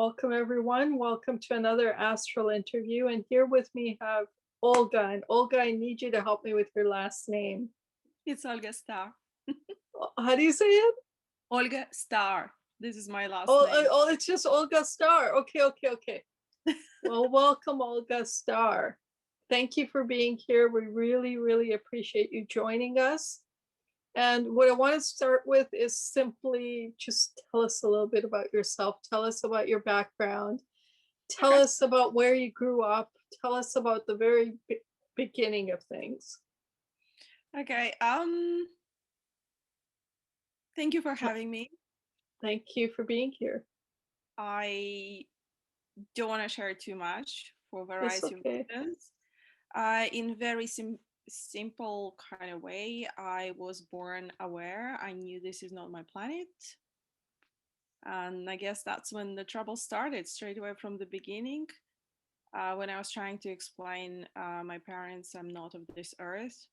Welcome, everyone. Welcome to another Astral interview. And here with me have Olga. And Olga, I need you to help me with your last name. It's Olga Star. How do you say it? Olga Star. This is my last Oh, name. it's just Olga Star. Okay. Well, welcome, Olga Star. Thank you for being here. We really appreciate you joining us. And what I want to start with is simply just tell us a little bit about yourself. Tell us about your background. Tell Okay. us about where you grew up. Tell us about the very beginning of things. Okay. Thank you for having me. Thank you for being here. I don't want to share too much for a It's variety of okay. reasons. In very simple kind of way, I was born aware. I knew this is not my planet. And I guess that's when the trouble started, straight away from the beginning. When I was trying to explain my parents, I'm not of this earth.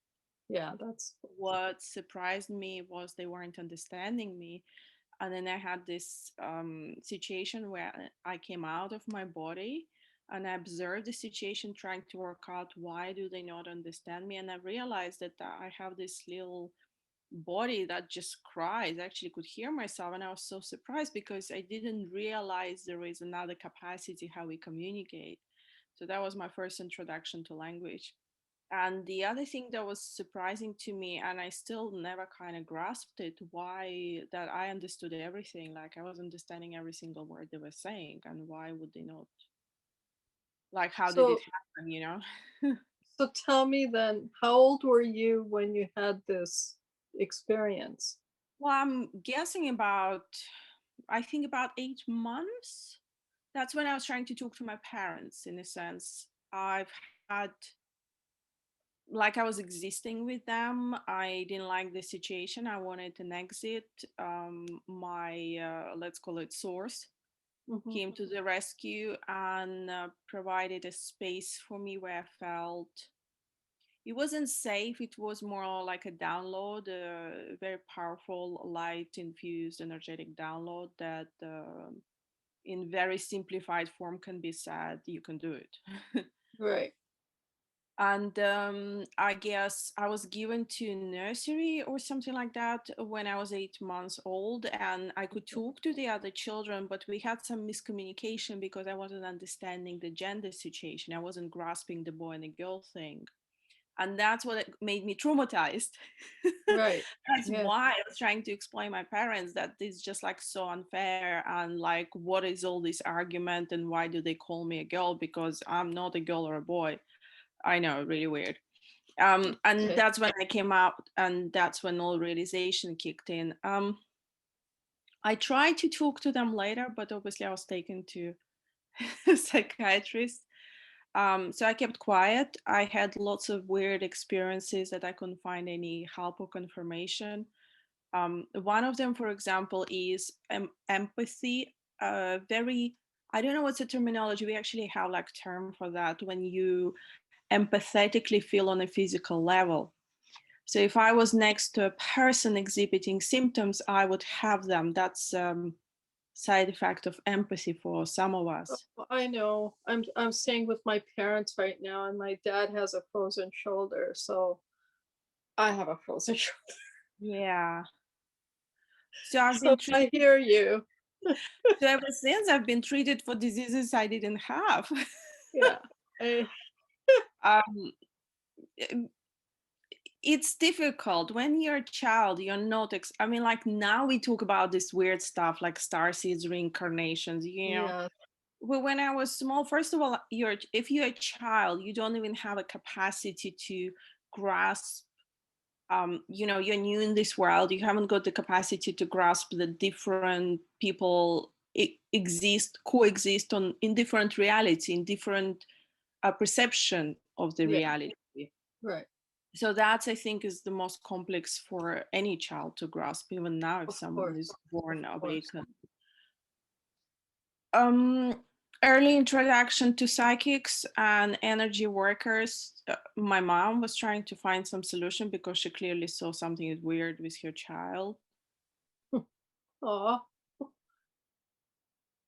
Yeah, that's What surprised me was they weren't understanding me. And then I had this situation where I came out of my body and I observed the situation, trying to work out why do they not understand me. And I realized that I have this little body that just cries. I actually could hear myself, and I was so surprised because I didn't realize there is another capacity how we communicate. So that was my first introduction to language. And the other thing that was surprising to me, and I still never kind of grasped it, why that I understood everything. Like I was understanding every single word they were saying, and why would they not? Like, how did it so. happen, you know? So tell me then, how old were you when you had this experience? Well, I'm guessing about, I think about 8 months. That's when I was trying to talk to my parents, in a sense. I've had, like, I was existing with them. I didn't like the situation. I wanted an exit. My, let's call it source, Mhm. came to the rescue and provided a space for me where I felt it wasn't safe. It was more like a download, a very powerful, light infused, energetic download that in very simplified form can be said you can do it. Right. And I guess I was given to nursery or something like that when I was 8 months old, and I could talk to the other children, but we had some miscommunication because I wasn't understanding the gender situation. I wasn't grasping the boy and the girl thing, and that's what made me traumatized. Right. That's Yeah. why I was trying to explain my parents that it's just like so unfair, and like what is all this argument, and why do they call me a girl, because I'm not a girl or a boy. I know, really weird. And Okay. that's when I came out, and that's when all realization kicked in. I tried to talk to them later, but obviously I was taken to a psychiatrist. So I kept quiet. I had lots of weird experiences that I couldn't find any help or confirmation. One of them, for example, is empathy. Very, I don't know what's the terminology. We actually have like term for that, when you empathetically feel on a physical level. So if I was next to a person exhibiting symptoms, I would have them. That's side effect of empathy for some of us. I know. I'm staying with my parents right now, and my dad has a frozen shoulder, so I have a frozen shoulder. Yeah. So I've So been treated. I hear you. So ever since I've been treated for diseases I didn't have. Yeah. I, um, it's difficult when you're a child. You're not. I mean, like now we talk about this weird stuff like star seeds, reincarnations. You know, yeah. well, when I was small, first of all, if you're a child, you don't even have a capacity to grasp. You're new in this world. You haven't got the capacity to grasp the different people coexist on in different reality, in different perception of the Yeah. reality. Right. So that's, I think, is the most complex for any child to grasp, even now if Of someone course. is Of born course. awakened. um Early introduction to psychics and energy workers. My mom was trying to find some solution because she clearly saw something is weird with her child. Oh,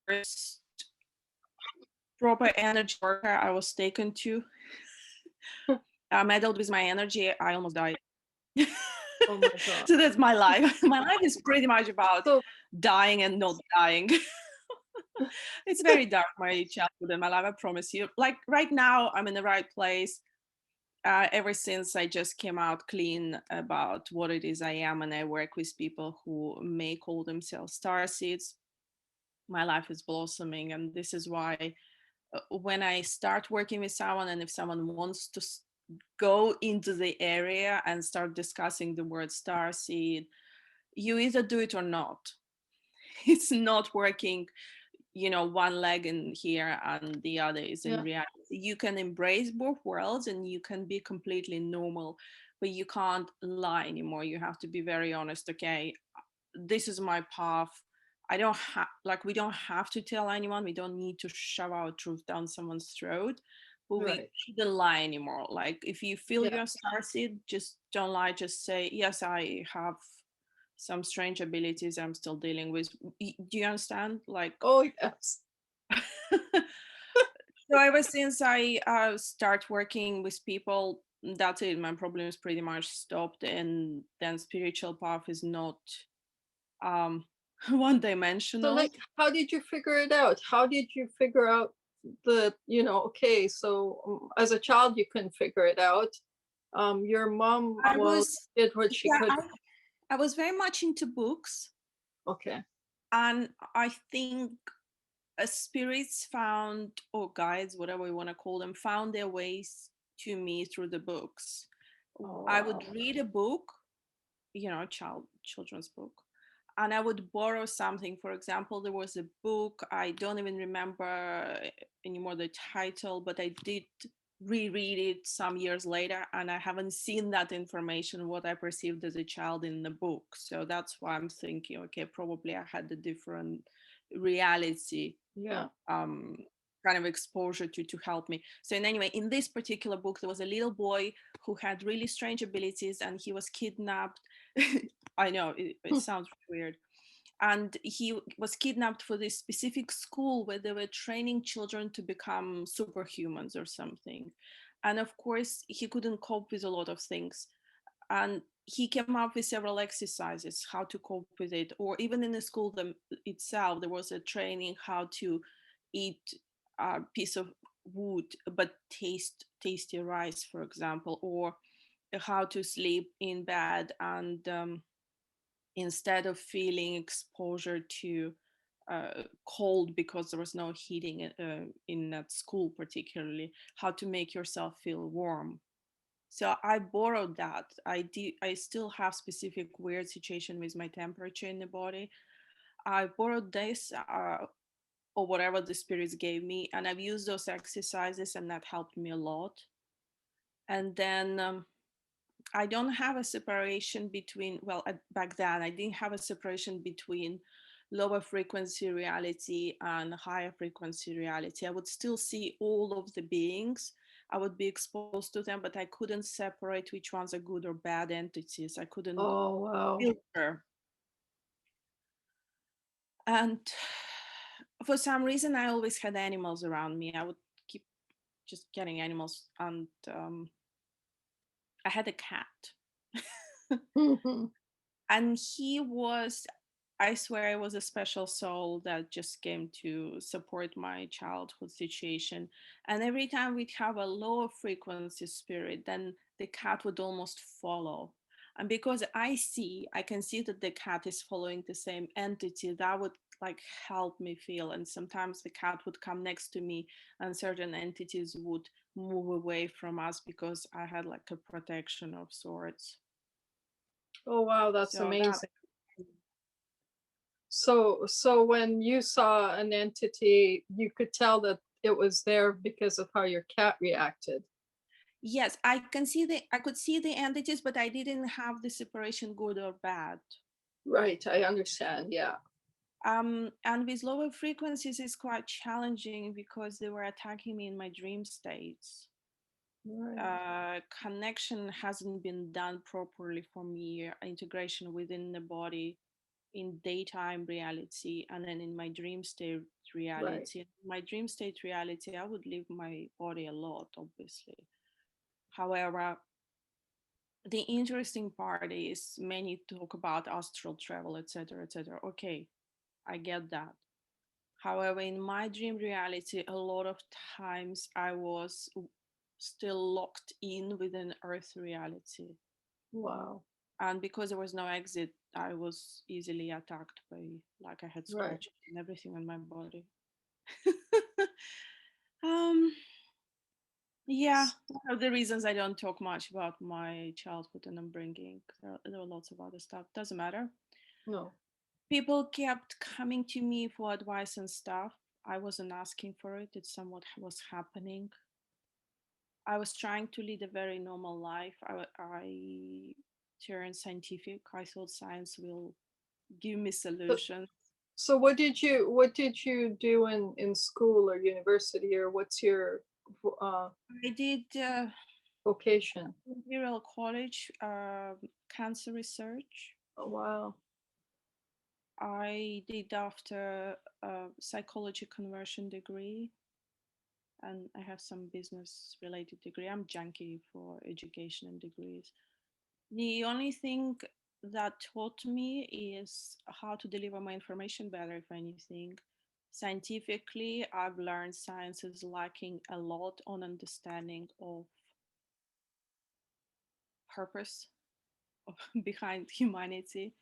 First proper energy worker I was taken to. I meddled with my energy. I almost died. Oh my God. So that's my life. My life is pretty much about So dying and not dying. It's very dark, my childhood and my life, I promise you. Like right now, I'm in the right place. Ever since I just came out clean about what it is I am, and I work with people who may call themselves star seeds, my life is blossoming. And this is why when I start working with someone, and if someone wants to go into the area and start discussing the word star seed, you either do it or not. It's not working, one leg in here and the other is in yeah, reality. You can embrace both worlds and you can be completely normal, but you can't lie anymore. You have to be very honest. Okay, this is my path. I don't have, like, we don't have to tell anyone. We don't need to shove our truth down someone's throat, but we right. shouldn't lie anymore. Like, if you feel Yeah, you're starseed, just don't lie. Just say, yes, I have some strange abilities I'm still dealing with. Do you understand? Like, oh yes. so ever since I start working with people, that's it. My problem is pretty much stopped, and then spiritual path is not um, one So dimensional. like, how did you figure it out? How did you figure out okay, so as a child you couldn't figure it out. Your mom, I well, was, did what she yeah, could. I was very much into books, Okay. and I think spirits found, or guides, whatever you want to call them, found their ways to me through the books. Oh I would wow. read a book, children's book, and I would borrow something. For example, there was a book, I don't even remember anymore the title, but I did reread it some years later, and I haven't seen that information, what I perceived as a child in the book. So that's why I'm thinking, okay, probably I had a different reality, Yeah. um, kind of exposure to help me. So in anyway, in this particular book, there was a little boy who had really strange abilities, and he was kidnapped. I know it sounds weird. And he was kidnapped for this specific school where they were training children to become superhumans or something. And of course, he couldn't cope with a lot of things. And he came up with several exercises how to cope with it. Or even in the school itself, there was a training how to eat a piece of wood but taste tasty rice, for example, or how to sleep in bed and instead of feeling exposure to cold because there was no heating in that school, particularly how to make yourself feel warm. So I borrowed that. I still have specific weird situation with my temperature in the body. I borrowed this or whatever the spirits gave me, and I've used those exercises, and that helped me a lot. And then I don't have a separation between, well, back then I didn't have a separation between lower frequency reality and higher frequency reality. I would still see all of the beings. I would be exposed to them, but I couldn't separate which ones are good or bad entities. I couldn't Oh wow. filter. And for some reason, I always had animals around me. I would keep just getting animals. And I had a cat. Mhm. And he was, I swear, it was a special soul that just came to support my childhood situation. And every time we'd have a lower frequency spirit, then the cat would almost follow. And because I can see that the cat is following the same entity, that would like help me feel. And sometimes the cat would come next to me and certain entities would move away from us because I had like a protection of sorts. Oh wow, that's So that, amazing. So when you saw an entity, you could tell that it was there because of how your cat reacted. yes, I could see the entities, but I didn't have the separation good or bad. Right, I understand. Yeah. And with lower frequencies, it's quite challenging because they were attacking me in my dream states. Right. Connection hasn't been done properly for me, integration within the body in daytime reality and then in my dream state Right. reality. My dream state reality, I would leave my body a lot, obviously. However, the interesting part is many talk about astral travel, etc., etc. Okay, I get that. However, in my dream reality, a lot of times I was still locked in within Earth reality. Wow. And because there was no exit, I was easily attacked by, like, I had Right. scratches and everything on my body. um, yeah, one of the reasons I don't talk much about my childhood and upbringing. There are lots of other stuff. Doesn't matter. No. People kept coming to me for advice and stuff. I wasn't asking for it. It's somewhat was happening. I was trying to lead a very normal life. I turned scientific. I thought science will give me So, solutions. so what did you do in school or university, or what's your uh, I did vocation? Imperial College cancer research. Oh, wow. I did after a psychology conversion degree, and I have some business related degree. I'm junkie for education and degrees. The only thing that taught me is how to deliver my information better, if anything. Scientifically, I've learned science is lacking a lot on understanding of purpose behind humanity,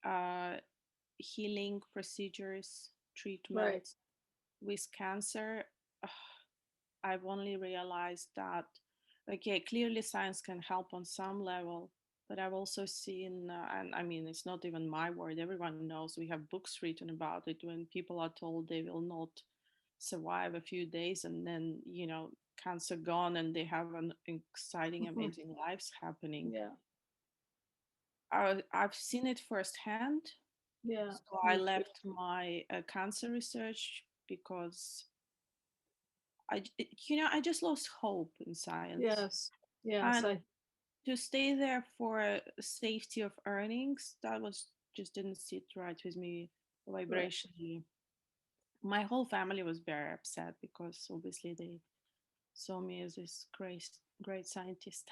uh, healing procedures, Right. treatments with cancer. I've only realized that, okay, clearly science can help on some level, but I've also seen, and I mean, it's not even my word, everyone knows, we have books written about it, when people are told they will not survive a few days and then, cancer gone and they have an exciting, Mhm. amazing lives happening. Yeah. I've seen it firsthand. Yeah. So I Me too. left my cancer research because I just lost hope in science. Yes. Yes. And to stay there for safety of earnings, that was just didn't sit right with me Right. vibrationally. My whole family was very upset because obviously they saw me as this great scientist.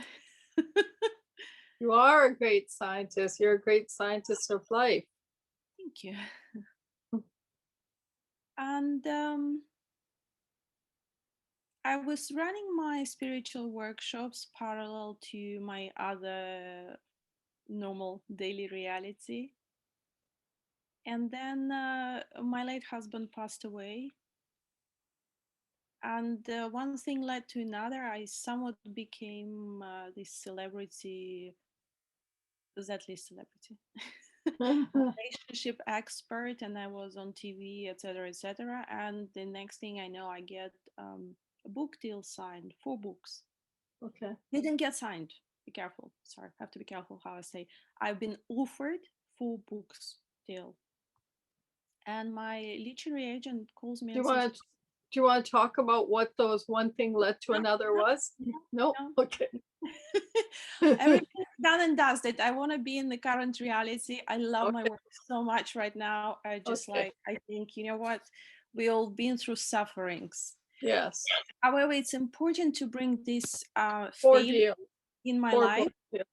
You are a great scientist. You're a great scientist of life. Thank you. And I was running my spiritual workshops parallel to my other normal daily reality. And then my late husband passed away. And one thing led to another. I somewhat became this celebrity, Z-list celebrity, relationship expert, and I was on TV, etc., etc. And the next thing I know, I get a book deal signed, 4 books. Okay. Didn't get signed. Be careful. Sorry, have to be careful how I say. I've been offered 4 books deal, and my literary agent calls me Do you and says, want to do you want to talk about what those one thing led to "No, another no, was? No? no, Okay. no." Everything is done and dusted. I want to be in the current reality. I love my Okay. work so much right now. Okay. I think, you know what? We all been through sufferings. Yes. However, it's important to bring this Four failure deal. in my Four life. book deal.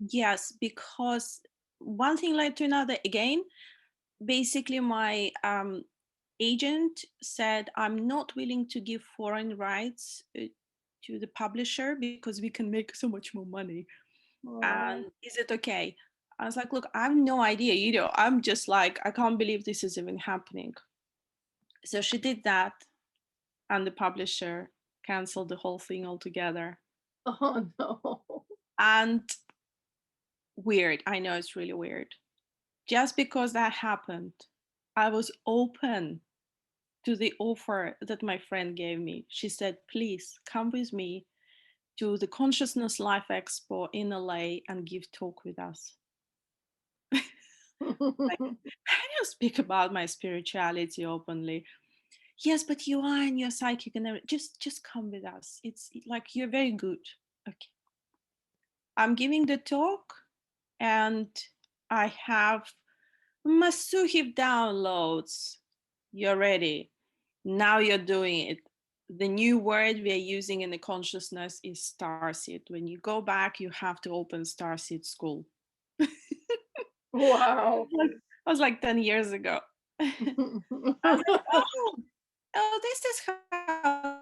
Yes, because one thing led to another. Again, basically, my agent said, I'm not willing to give foreign rights to the publisher because we can make so much more money. Oh, And is it okay? I was like, look, I have no idea. I'm just like, I can't believe this is even happening. So she did that, and the publisher canceled the whole thing altogether. oh no. And weird. I know it's really weird. Just because that happened, I was open to the offer that my friend gave me. She said, please come with me to the Consciousness Life Expo in LA and give talk with us. Like, I don't speak about my spirituality openly. Yes, but you are and you're psychic and just come with us. It's like you're very good. Okay. I'm giving the talk and I have massive downloads. You're ready. Now you're doing it. The new word we are using in the consciousness is starseed. When you go back, you have to open starseed school. Wow. Like, that was like 10 years ago. I was like, oh, this is how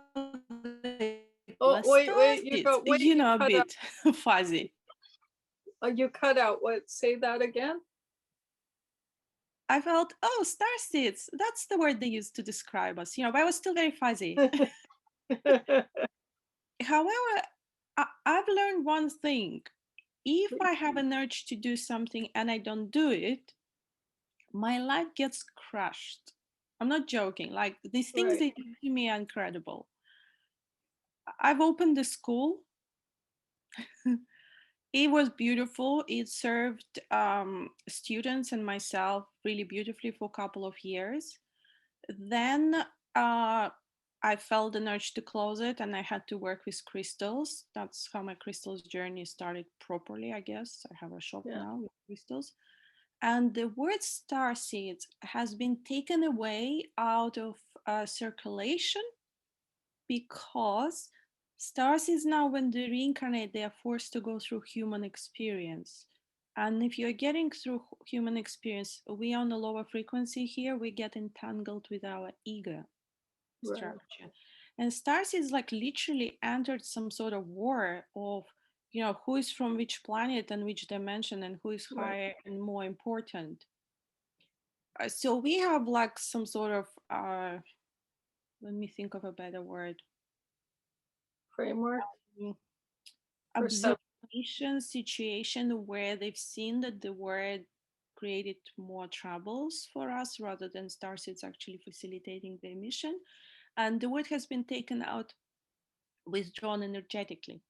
they Oh, wait, wait, starseeds. You know, a you bit cut out. fuzzy. You cut out. What? Say that again. I felt, oh, starseeds. That's the word they used to describe us, but I was still very fuzzy. However, I've learned one thing. If I have an urge to do something and I don't do it, my life gets crushed. I'm not joking. Like these things Right, they do to me are incredible. I've opened the school. It was beautiful. It served students and myself really beautifully for a couple of years. Then I felt an urge to close it and I had to work with crystals. That's how my crystals journey started properly, I guess. I have a shop yeah, now with crystals. And the word star seeds has been taken away out of circulation because stars is now when they reincarnate, they are forced to go through human experience. And if you're getting through human experience, we on a lower frequency here, we get entangled with our ego right, structure. And stars is like literally entered some sort of war of, who is from which planet and which dimension and who is right. higher and more important. So we have like some sort of, let me think of a better word, Framework, mm, perception. observation situation where they've seen that the word created more troubles for us rather than starseeds actually facilitating their mission. And the word has been taken out, withdrawn energetically.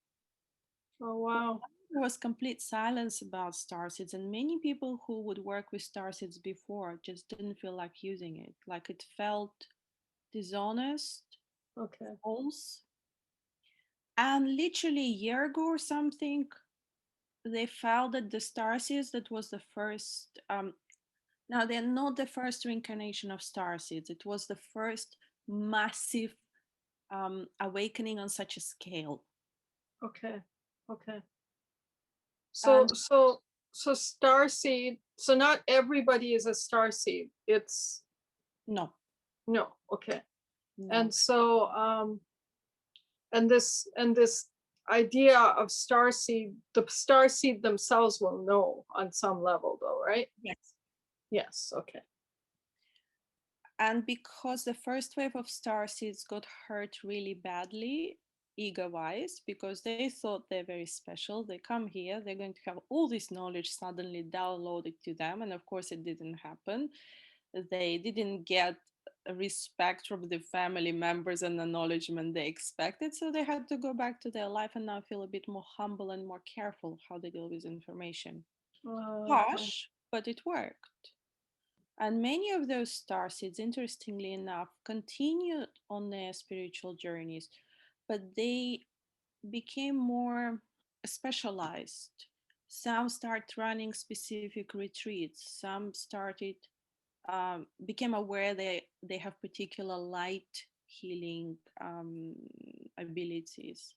Oh, wow. There was complete silence about starseeds, and many people who would work with starseeds before just didn't feel like using it. Like it felt dishonest, Okay, false. And literally a year ago or something, they felt that the starseeds that was the first. Now they're not the first reincarnation of starseeds. It was the first massive awakening on such a scale. okay, okay. And So star seed. So not everybody is a star seed. It's no, no. Okay. no. And so and this idea of star seed, the star seed themselves will know on some level, though, right? Yes. Yes. Okay. And because the first wave of starseeds got hurt really badly, ego wise, because they thought they're very special. They come here, they're going to have all this knowledge suddenly downloaded to them. And of course, it didn't happen. They didn't get respect from the family members and acknowledgement they expected. So they had to go back to their life and now feel a bit more humble and more careful how they deal with information. Okay. Harsh, but it worked. And many of those star seeds, interestingly enough, continued on their spiritual journeys, but they became more specialized. Some start running specific retreats. Some started became aware they have particular light healing abilities.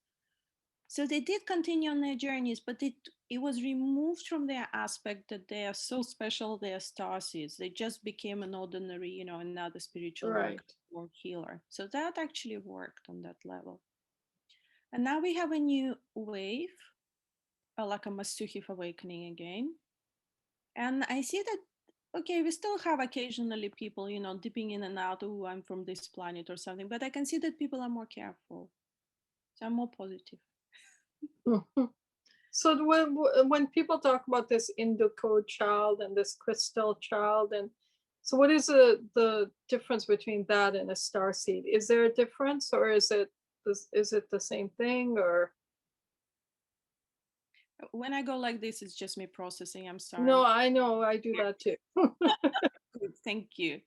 So they did continue on their journeys, but it was removed from their aspect that they are so special, they are star seeds. They just became an ordinary, another spiritual Right. worker or healer. So that actually worked on that level. And now we have a new wave, like a Masuhif awakening again. And I see that, okay, we still have occasionally people, dipping in and out, oh, I'm from this planet or something, but I can see that people are more careful. So I'm more positive. So when people talk about this indigo child and this crystal child, and so what is the difference between that and a star seed? Is there a difference, or is it the same thing, or When I go like this, it's just me processing. I'm no? sorry. I know I do that too. Good, thank you.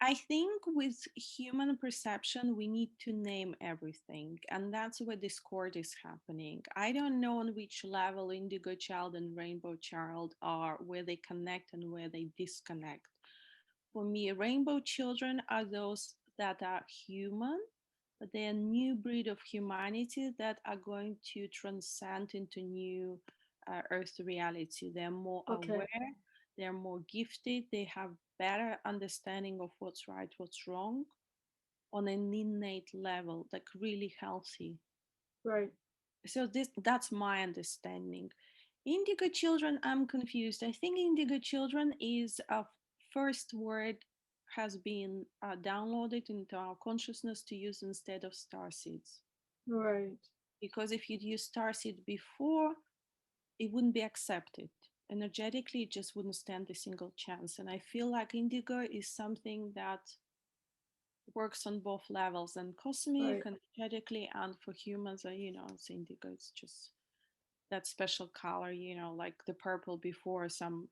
I think with human perception, we need to name everything. And that's where discord is happening. I don't know on which level Indigo Child and Rainbow Child are, where they connect and where they disconnect. For me, rainbow children are those that are human, but they're a new breed of humanity that are going to transcend into new earth reality. They're more Okay. aware, they're more gifted, they have better understanding of what's right, what's wrong on an innate level, like really healthy. Right. So that's my understanding. Indigo children, I'm confused. I think indigo children is a first word has been downloaded into our consciousness to use instead of star seeds. Right. Because if you'd used star seed before, it wouldn't be accepted. Energetically, it just wouldn't stand a single chance. And I feel like indigo is something that works on both levels and cosmic, Right. energetically, and for humans, it's indigo. It's just that special color, like the purple before some.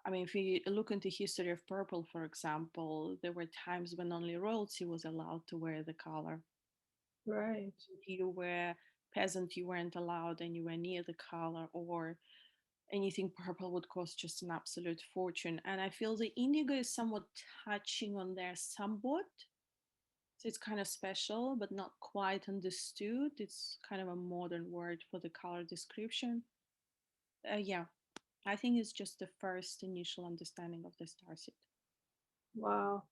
I mean, if you look into history of purple, for example, there were times when only royalty was allowed to wear the color. Right. If you were peasant, you weren't allowed anywhere near the color, or anything purple would cost just an absolute fortune. And I feel the indigo is somewhat touching on there somewhat. So it's kind of special, but not quite understood. It's kind of a modern word for the color description. Yeah, I think it's just the first initial understanding of the starseed. Wow.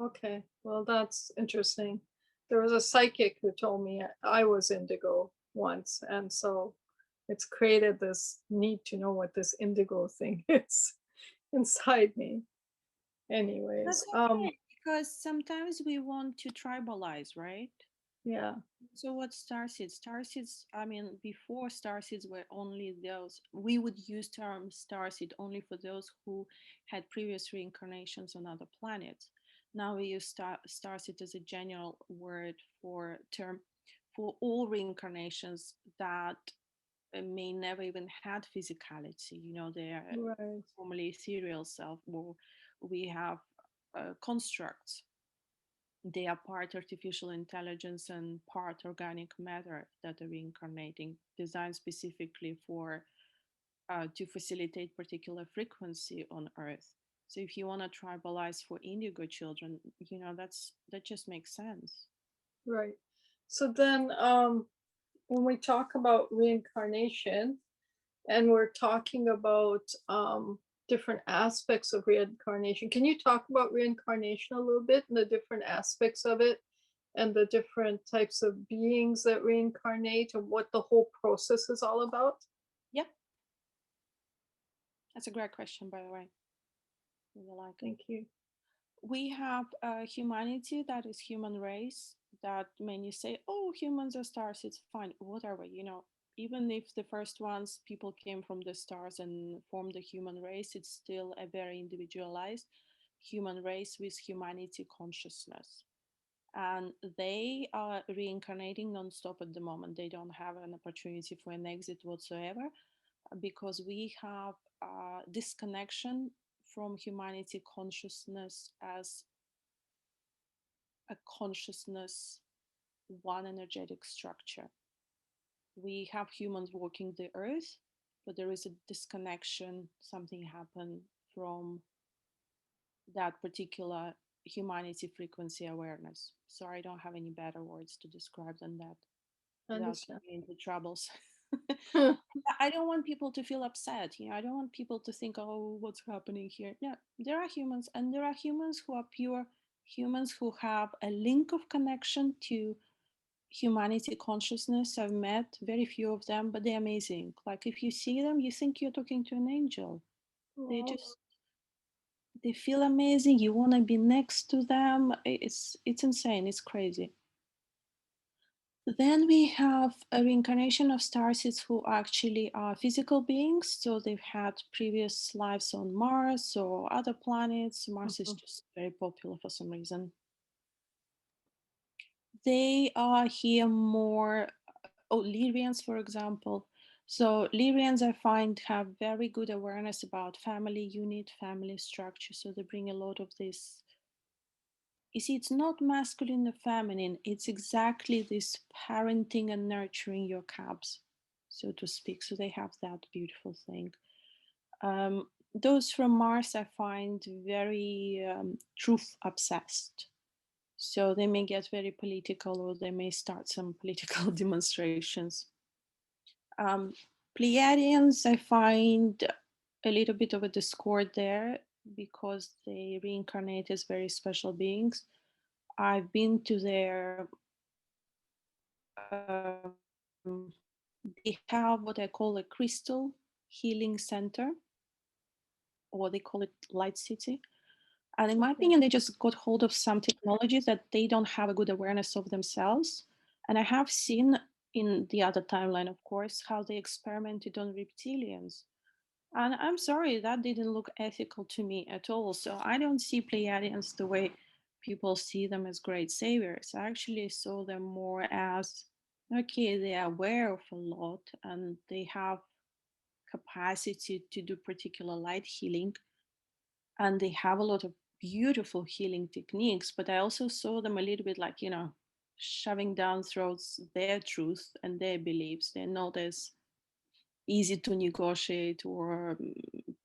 Okay. Well, that's interesting. There was a psychic who told me I was indigo once, and so it's created this need to know what this indigo thing is inside me. That's Anyways, okay because sometimes we want to tribalize, right? yeah. So what starseeds? Starseeds, I mean, before starseeds were only those, we would use term starseed only for those who had previous reincarnations on other planets. Now we use starseed as a general word for term for all reincarnations that may never even had physicality. They're Right. formerly ethereal self, or we have constructs. They are part artificial intelligence and part organic matter that are reincarnating, designed specifically for to facilitate particular frequency on Earth. So if you want to tribalize for indigo children, that just makes sense. Right. So then, when we talk about reincarnation, and we're talking about different aspects of reincarnation. Can you talk about reincarnation a little bit and the different aspects of it and the different types of beings that reincarnate and what the whole process is all about? Yeah, that's a great question, by the way. Really like it. Thank you. We have humanity, that is human race, that many say, oh, humans are stars, it's fine, whatever. Even if the first ones people came from the stars and formed the human race, it's still a very individualized human race with humanity consciousness, and they are reincarnating non-stop at the moment. They don't have an opportunity for an exit whatsoever, because we have disconnection from humanity consciousness as a consciousness, one energetic structure. We have humans walking the earth, but there is a disconnection. Something happened from that particular humanity frequency awareness. So I don't have any better words to describe than that I without understand. getting into troubles. I don't want people to feel upset. I don't want people to think, oh, what's happening here? No, there are humans, and there are humans who are pure humans who have a link of connection to humanity consciousness. I've met very few of them, but they're amazing. Like if you see them, you think you're talking to an angel. They Oh, just they feel amazing. You want to be next to them. It's insane. It's crazy. Then we have a reincarnation of starseeds who actually are physical beings. So they've had previous lives on Mars or other planets. Mars is mhm. just very popular for some reason. They are here more, oh, Lyrians, for example. So Lyrians, I find, have very good awareness about family unit, family structure. So they bring a lot of this. You see, it's not masculine or feminine. It's exactly this parenting and nurturing your cubs, so to speak. So they have that beautiful thing. those from Mars I find very truth obsessed. So they may get very political, or they may start some political demonstrations. Um, Pleiadians, I find a little bit of a discord there because they reincarnate as very special beings. I've been to their, they have what I call a crystal healing center, or they call it Light City. And in my Okay. opinion, they just got hold of some technologies that they don't have a good awareness of themselves. And I have seen in the other timeline, of course, how they experimented on reptilians. And I'm sorry, that didn't look ethical to me at all. So I don't see Pleiadians the way people see them as great saviors. I actually saw them more as, okay, they are aware of a lot and they have capacity to do particular light healing, and they have a lot of beautiful healing techniques. But I also saw them a little bit like, shoving down throats their truth and their beliefs. They're not as easy to negotiate or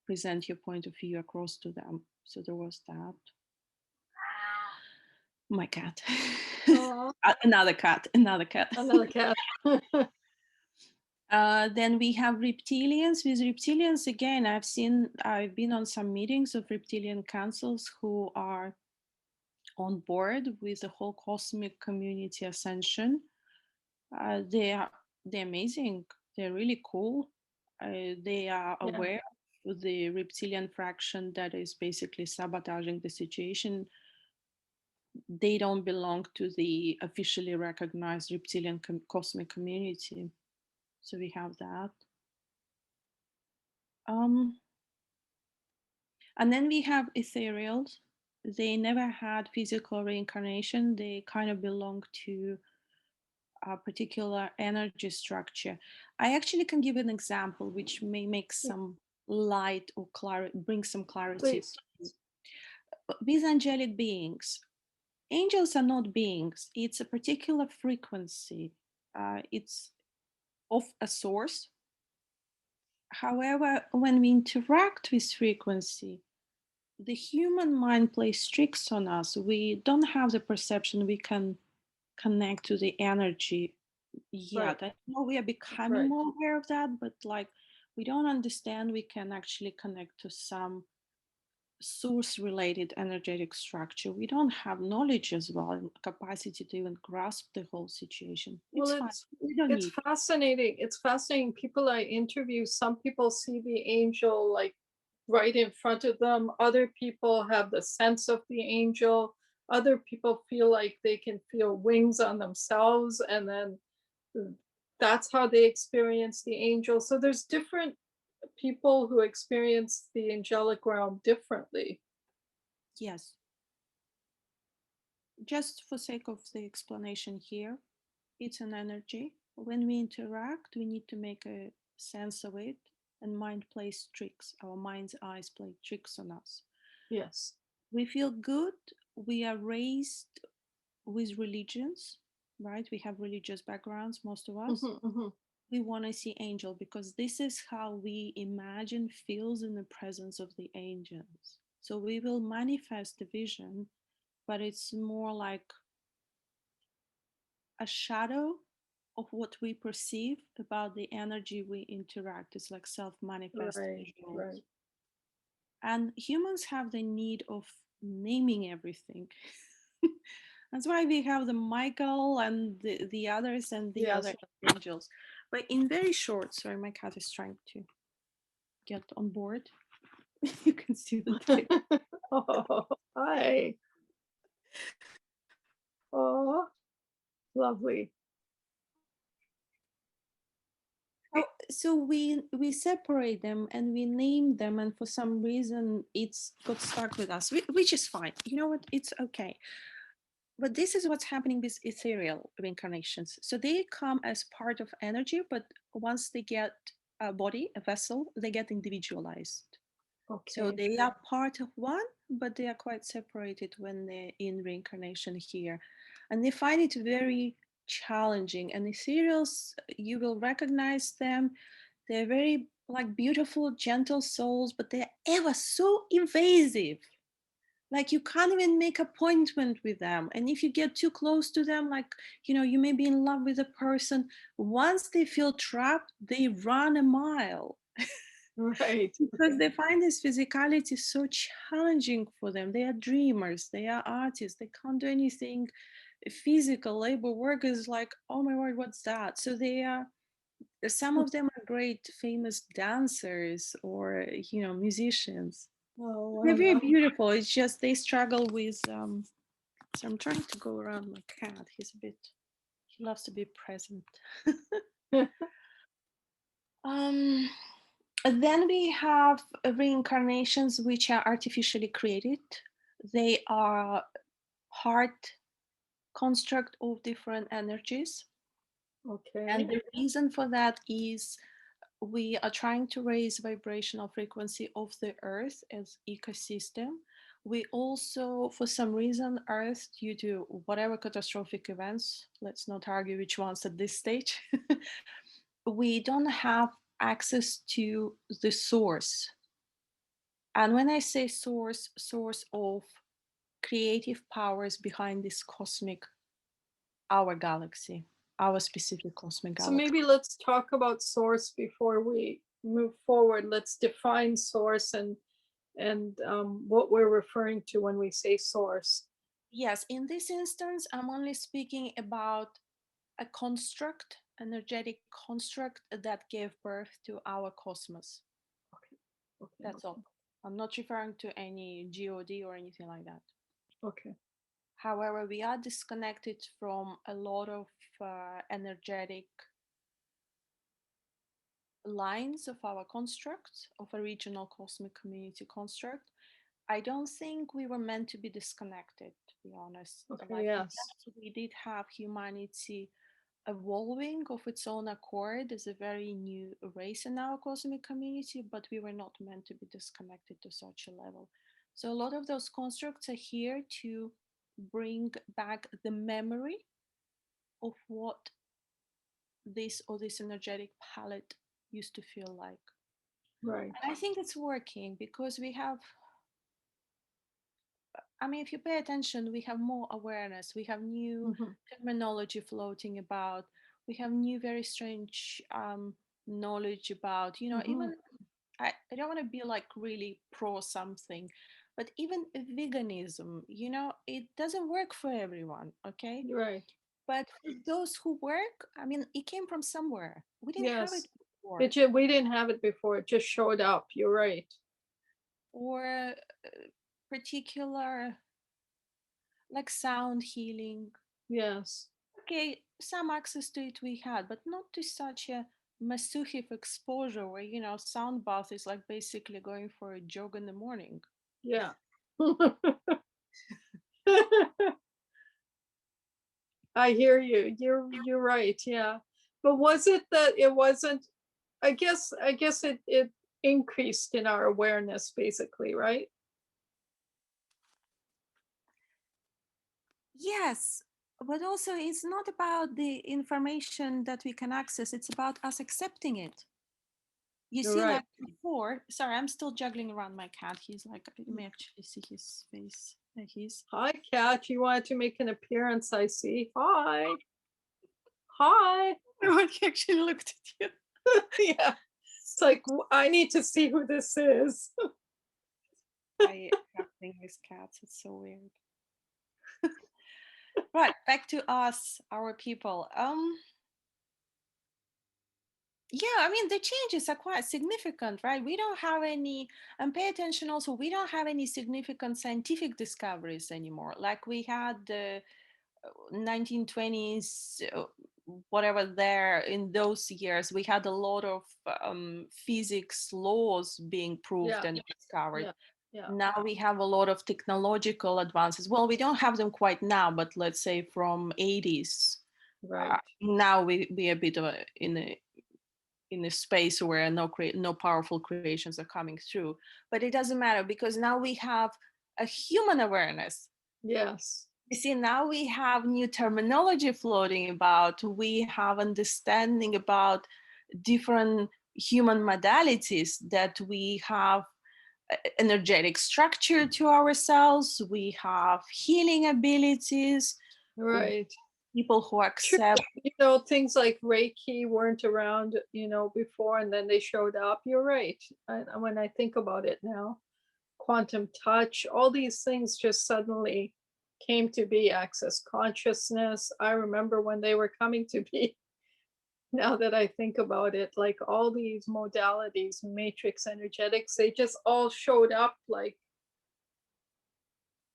present your point of view across to them. So there was that. My cat. Oh, Another cat, another cat. another cat. Then we have reptilians. With reptilians, again, I've been on some meetings of reptilian councils who are on board with the whole cosmic community ascension. They're amazing. They're really cool. They are Yeah. aware of the reptilian fraction that is basically sabotaging the situation. They don't belong to the officially recognized reptilian cosmic community. So we have that. Um, and then we have ethereals. They never had physical reincarnation. They kind of belong to a particular energy structure. I actually can give an example which may make some light or bring some clarity. Please. With angelic beings, angels are not beings, it's a particular frequency. It's of a source. However, when we interact with frequency, the human mind plays tricks on us. We don't have the perception we can connect to the energy Right. yet. I know we are becoming Right. more aware of that, but like we don't understand we can actually connect to some source related energetic structure. We don't have knowledge as well and capacity to even grasp the whole situation. Well, It's fine. We don't it's need. fascinating. It's fascinating. People I interview, some people see the angel like right in front of them. Other people have the sense of the angel. Other people feel like they can feel wings on themselves, and then that's how they experience the angel. So there's different people who experience the angelic realm differently. Yes. Just for sake of the explanation here, it's an energy. When we interact, we need to make a sense of it, and mind plays tricks. Our mind's eyes play tricks on us. Yes. We feel good. We are raised with religions, right? We have religious backgrounds, most of us. Hmm, hmm. We want to see angel because this is how we imagine feels in the presence of the angels. So we will manifest the vision, but it's more like a shadow of what we perceive about the energy we interact. It's like self-manifest Right. visuals. Right. And humans have the need of naming everything. That's why we have the Michael and the others and the other Yes. angels. But in very short, sorry, my cat is trying to get on board. You can see the tail. Oh, hi. Oh, lovely. So we separate them and we name them, and for some reason it's got stuck with us, which is fine. You know what? It's okay. But this is what's happening with ethereal reincarnations. So they come as part of energy, but once they get a body, a vessel, they get individualized. So Okay. they are part of one, but they are quite separated when they're in reincarnation here. And they find it very challenging. And ethereals, you will recognize them. They're very like beautiful, gentle souls, but they're ever so invasive. Like you can't even make appointment with them. And if you get too close to them, like, you may be in love with a person. Once they feel trapped, they run a mile Right. because they find this physicality so challenging for them. They are dreamers, they are artists, they can't do anything physical. Labor work is like, oh my word, what's that? So they are, some of them are great famous dancers or musicians. Oh, They're very wow. beautiful. It's just they struggle with so I'm trying to go around my cat. He loves to be present. um then we have reincarnations which are artificially created. They are part construct of different energies. And Okay. the reason for that is we are trying to raise vibrational frequency of the earth as ecosystem. We also, for some reason, earth, due to whatever catastrophic events, let's not argue which ones at this stage, we don't have access to the source. And when I say source of creative powers behind this cosmic, our galaxy, our specific cosmic So galaxy. maybe let's talk about source before we move forward. Let's define source and what we're referring to when we say source. Yes, in this instance, I'm only speaking about a construct, energetic construct that gave birth to our cosmos. Okay. Okay. That's all. I'm not referring to any God or anything like that. Okay. However, we are disconnected from a lot of energetic lines of our construct, of a regional cosmic community construct. I don't think we were meant to be disconnected, to be honest. Okay. Like, Yes. yes, we did have humanity evolving of its own accord as a very new race in our cosmic community, but we were not meant to be disconnected to such a level. So a lot of those constructs are here to bring back the memory of what this energetic palette used to feel like. Right. And I think it's working because we have, I mean, if you pay attention, we have more awareness. We have new Hmm. terminology floating about. We have new, very strange knowledge about, Hmm. even, I don't want to be like really pro something, but even veganism, it doesn't work for everyone, okay? Right. But for those who work, I mean, it came from somewhere. We didn't have it Yes. before. We didn't have it before. It just showed up. You're right. Or particular, like sound healing. Yes. Okay, some access to it we had, but not to such a massive exposure where, sound bath is like basically going for a jog in the morning. Yeah. I hear you. You're right. Yeah. But was it that it wasn't, I guess it increased in our awareness basically, right? Yes, but also it's not about the information that we can access, it's about us accepting it. You You're see, right. like before, sorry, I'm still juggling around my cat. He's like, you may actually see his face. He's, Hi, Kat. You wanted to make an appearance, I see. Hi. Hi. he actually looked at you. Yeah. It's like I need to see who this is. I have thing with cats. It's so weird. Right, back to us, our people. Yeah, I mean the changes are quite significant, right? We don't have any, and pay attention also, we don't have any significant scientific discoveries anymore. Like we had the 1920s, whatever there in those years, we had a lot of physics laws being proved Yeah. and discovered. Yeah. Yeah. Now we have a lot of technological advances. Well, we don't have them quite now, but let's say from 80s. Right. Now we a bit of in a space where no powerful creations are coming through. But it doesn't matter because now we have a human awareness. Yes. You see, now we have new terminology floating about. We have understanding about different human modalities, that we have energetic structure to ourselves, we have healing abilities, Right. people who True. accept. Things like Reiki weren't around, before, and then they showed up. You're right. When I think about it now, quantum touch, all these things just suddenly came to be. Access consciousness. I remember when they were coming to be. Now that I think about it, like all these modalities, matrix energetics, they just all showed up like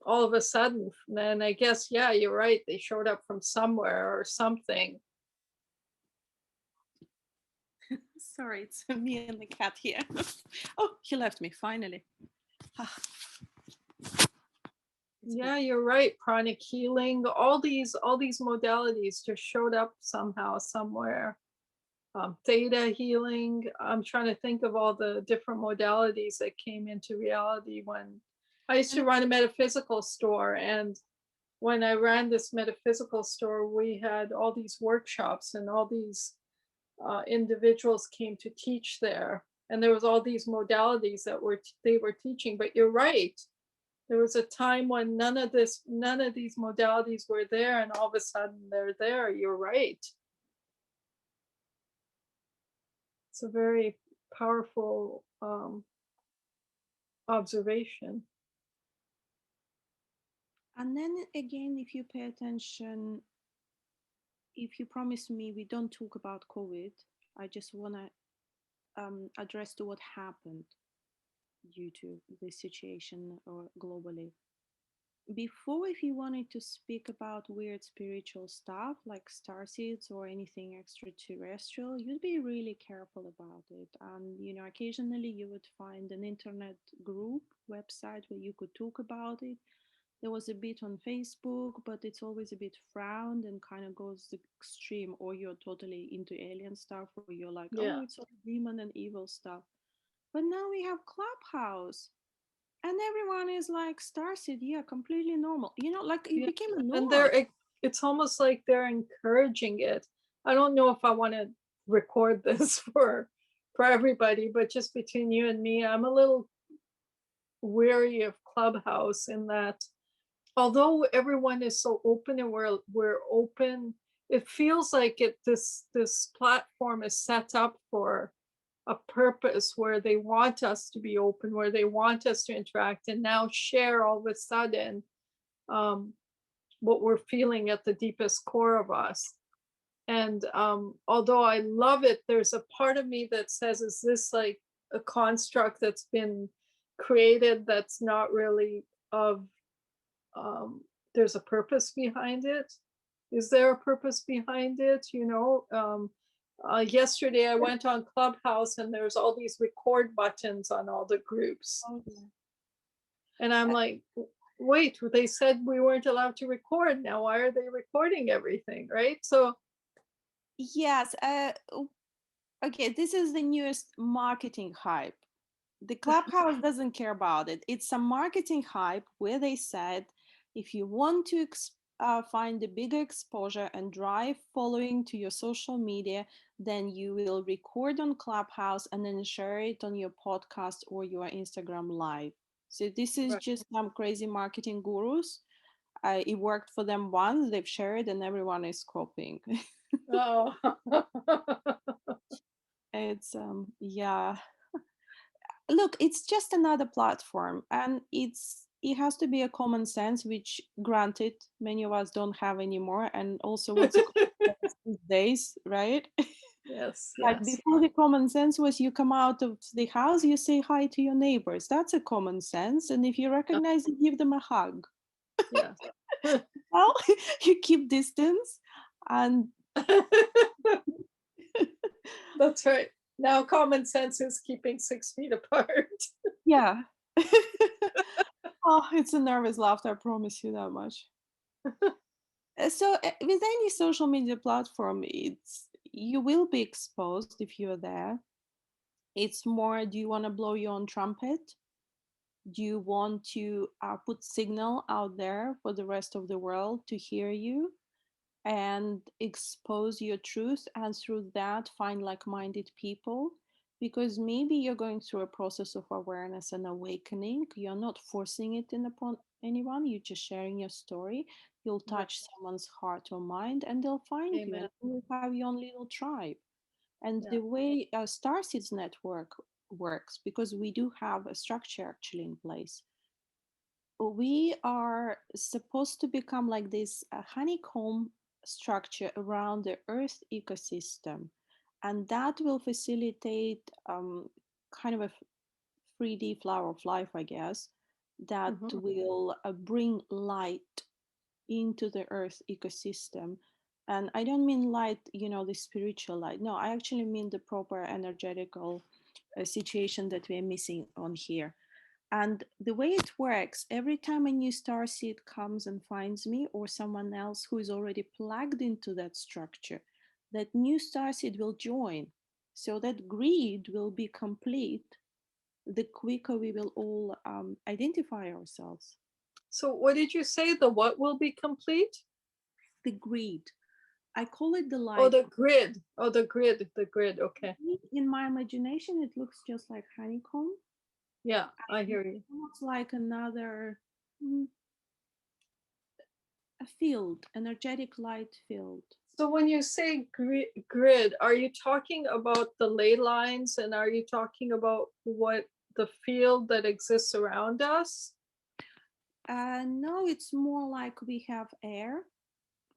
all of a sudden. And I guess, yeah, you're right. They showed up from somewhere or something. Sorry, it's me and the cat here. Oh, he left me finally. Ah, Yeah, you're right. Pranic healing, all these modalities just showed up somehow, somewhere. Theta healing. I'm trying to think of all the different modalities that came into reality when I used to and run a metaphysical store. And when I ran this metaphysical store, we had all these workshops, and all these individuals came to teach there. And there was all these modalities that they were teaching. But you're right. There was a time when none of these modalities were there, and all of a sudden they're there. You're right. It's a very powerful observation. and then again, if you pay attention, if you promise me we don't talk about COVID, I just want to address to what happened due to this situation or globally. Before, if you wanted to speak about weird spiritual stuff like star seeds or anything extraterrestrial, you'd be really careful about it. And occasionally you would find an internet group website where you could talk about it. There was a bit on Facebook, but it's always a bit frowned and kind of goes the extreme, or you're totally into alien stuff, or you're like, oh, Yeah. it's all demon and evil stuff. But now we have Clubhouse, and everyone is like, Starseed, yeah, completely normal. Like it Yeah. became a And norm. it's almost like they're encouraging it. I don't know if I want to record this for everybody, but just between you and me, I'm a little weary of Clubhouse in that although everyone is so open, and we're open, it feels like this platform is set up for a purpose, where they want us to be open, where they want us to interact and now share all of a sudden um, what we're feeling at the deepest core of us. And although I love it, there's a part of me that says, is this like a construct that's been created that's not really of um, there's a purpose behind it? Is there a purpose behind it? Yesterday I went on Clubhouse, and there's all these record buttons on all the groups. Oh, yeah. And I'm like, wait, they said we weren't allowed to record. Now, why are they recording everything? Right. So, Yes. Okay, this is the newest marketing hype. The Clubhouse doesn't care about it. It's a marketing hype where they said, if you want to find a bigger exposure and drive following to your social media, then you will record on Clubhouse and then share it on your podcast or your Instagram live. So this is right. just some crazy marketing gurus. It worked for them once, they've shared, and everyone is copying. Oh, It's yeah, look, it's just another platform, and it has to be a common sense, which granted many of us don't have anymore. And also, what's a common sense these days, right? yes, Like yes, before, the common sense was you come out of the house, you say hi to your neighbors. That's a common sense. And if you recognize it, give them a hug. yes. Well, you keep distance. And That's right. Now, common sense is keeping 6 feet apart. yeah. Oh, it's a nervous laughter, I promise you that much. So with any social media platform, it's you will be exposed if you're there. It's more, do you want to blow your own trumpet? Do you want to put signal out there for the rest of the world to hear you and expose your truth, and through that find like-minded people? Because maybe you're going through a process of awareness and awakening. You're not forcing it in upon anyone. You're just sharing your story. You'll Right. touch someone's heart or mind, and they'll find you, Amen. and you'll have your own little tribe. And Yeah. the way our Starseeds network works, because we do have a structure actually in place, we are supposed to become like this honeycomb structure around the Earth ecosystem. And that will facilitate kind of a 3D flower of life, I guess, that Hmm. will bring light into the Earth ecosystem. And I don't mean light, the spiritual light. No, I actually mean the proper energetical situation that we're missing on here. And the way it works, every time a new star seed comes and finds me or someone else who is already plugged into that structure, that new star seed will join. So that grid will be complete the quicker we will all identify ourselves. So what did you say? The what will be complete? The grid. I call it the Oh, light. the grid. Oh, the grid. The grid. Okay. In my imagination, it looks just like honeycomb. Yeah, I It's hear you. almost like another mm, a field, energetic light field. So when you say grid, are you talking about the ley lines and are you talking about what the field that exists around us? No, it's more like we have air.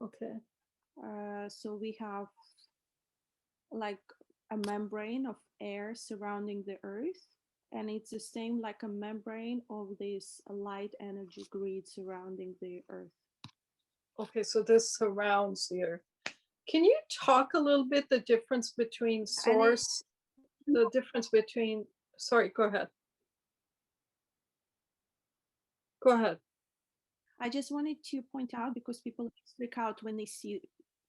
Okay. So we have like a membrane of air surrounding the Earth. And it's the same like a membrane of this light energy grid surrounding the Earth. Okay, so this surrounds the earth. Can you talk a little bit the difference between And it, source, the difference between, sorry, go ahead. Go ahead. I just wanted to point out because people freak out when they see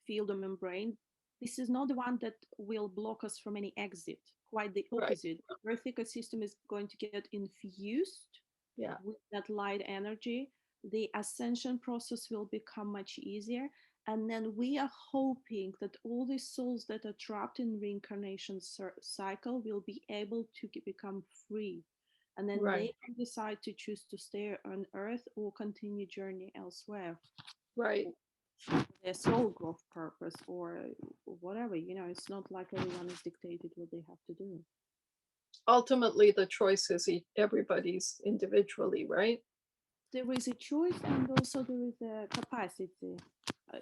field or membrane. This is not the one that will block us from any exit. Quite the Right. opposite. Earth ecosystem is going to get infused Yeah. with that light energy. The ascension process will become much easier. And then we are hoping that all these souls that are trapped in reincarnation cycle will be able to become free, and then Right. they can decide to choose to stay on earth or continue journey elsewhere Right. for their soul growth purpose or whatever. It's not like everyone is dictated what they have to do. Ultimately, the choice is everybody's individually, right? There is a choice and also there is a capacity, uh,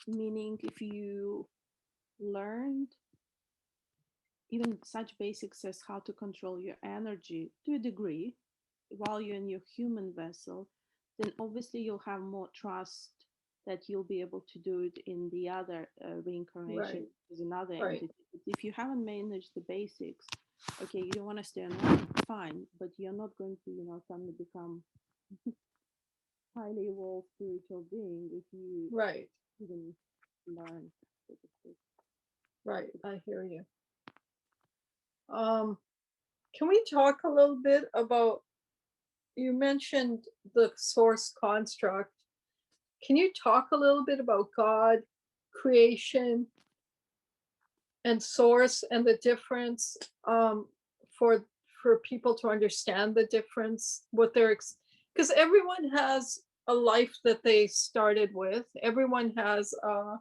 meaning if you learned even such basics as how to control your energy to a degree while you're in your human vessel, then obviously you'll have more trust that you'll be able to do it in the other reincarnation Right. as another Right. entity. But if you haven't managed the basics, okay, you don't want to stay on earth, fine, but you're not going to, suddenly become highly evolved spiritual being if you Right. didn't learn, so to speak. Right. I hear you. Um, can we talk a little bit about, you mentioned the source construct. Can you talk a little bit about God, creation, and source and the difference, for people to understand the difference, what they're because everyone has a life that they started with. Everyone has a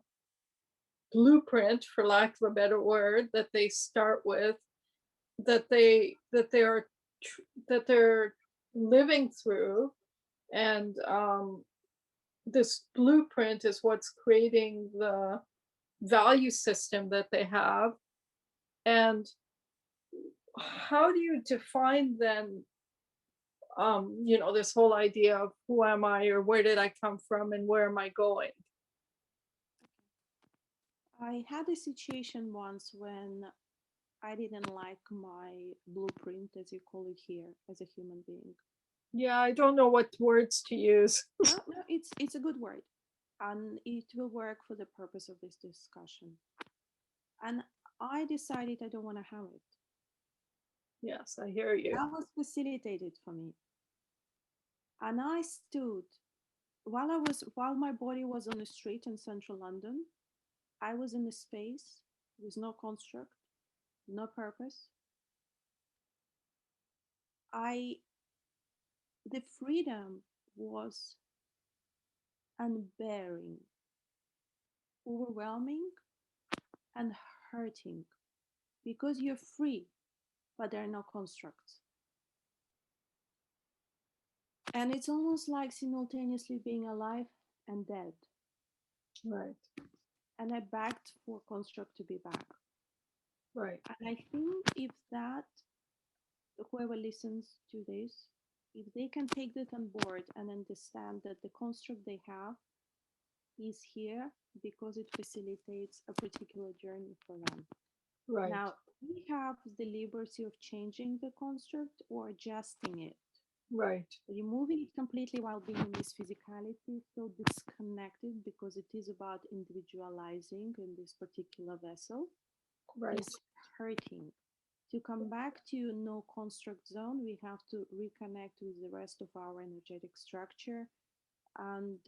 blueprint, for lack of a better word, that they start with, that they are that they're living through, and this blueprint is what's creating the value system that they have. And how do you define then, this whole idea of who am I, or where did I come from, and where am I going? I had a situation once when I didn't like my blueprint, as you call it here, as a human being. Yeah, I don't know what words to use. No, no, it's a good word, and it will work for the purpose of this discussion. And I decided I don't want to have it. Yes, I hear you. That was facilitated for me, and I stood while my body was on the street in central London. I was in a space with no construct, no purpose, I the freedom was unbearing, overwhelming, and hurting because you're free, but there are no constructs. And it's almost like simultaneously being alive and dead. Right. And I begged for construct to be back. Right. And I think if that, whoever listens to this, if they can take that on board and understand that the construct they have is here because it facilitates a particular journey for them. Right. Now, we have the liberty of changing the construct or adjusting it, Right. removing it completely while being in this physicality, so disconnected because it is about individualizing in this particular vessel, Right. is hurting. To come back to no construct zone, we have to reconnect with the rest of our energetic structure and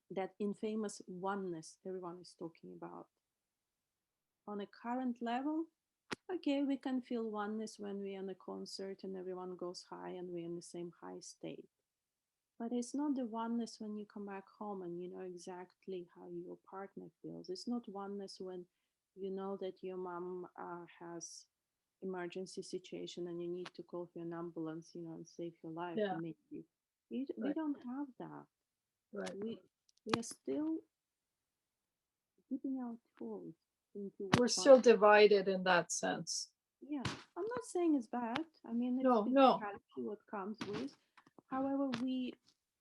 that infamous oneness everyone is talking about. On a current level, okay, we can feel oneness when we're in a concert and everyone goes high and we're in the same high state. But it's not the oneness when you come back home and you know exactly how your partner feels. It's not oneness when you know that your mom has emergency situation and you need to call for an ambulance, you know, and save your life Yeah. immediately. We Right. don't have that. Right. We are still dipping our toes into We're what still one. divided in that sense. Yeah, I'm not saying it's bad. I mean, it's No, no. physicality what comes with. However, we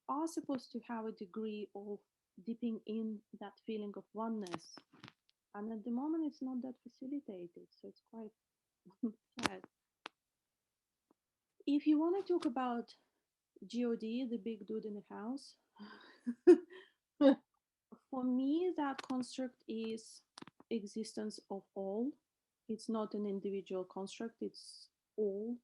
are supposed to have a degree of dipping in that feeling of oneness. And at the moment, it's not that facilitated. So it's quite sad. If you want to talk about God, the big dude in the house, for me, that construct is existence of all. It's not an individual construct, it's all.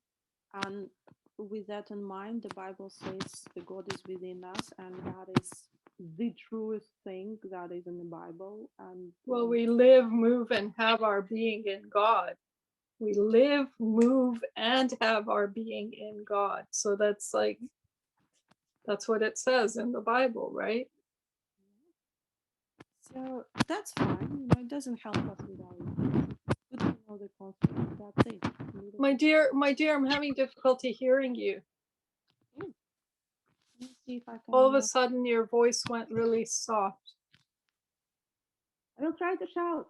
And with that in mind, the Bible says the God is within us, and that is the truest thing that is in the Bible. And Well, we live, move, and have our being in God. We live, move, and have our being in God. So that's like, that's what it says in the Bible, right? so that's fine. You know, it doesn't help us with our lives. Good to know the concept. That's it. My dear, I'm having difficulty hearing you. Let me see if I All of can. a sudden, your voice went really soft. I will try to shout.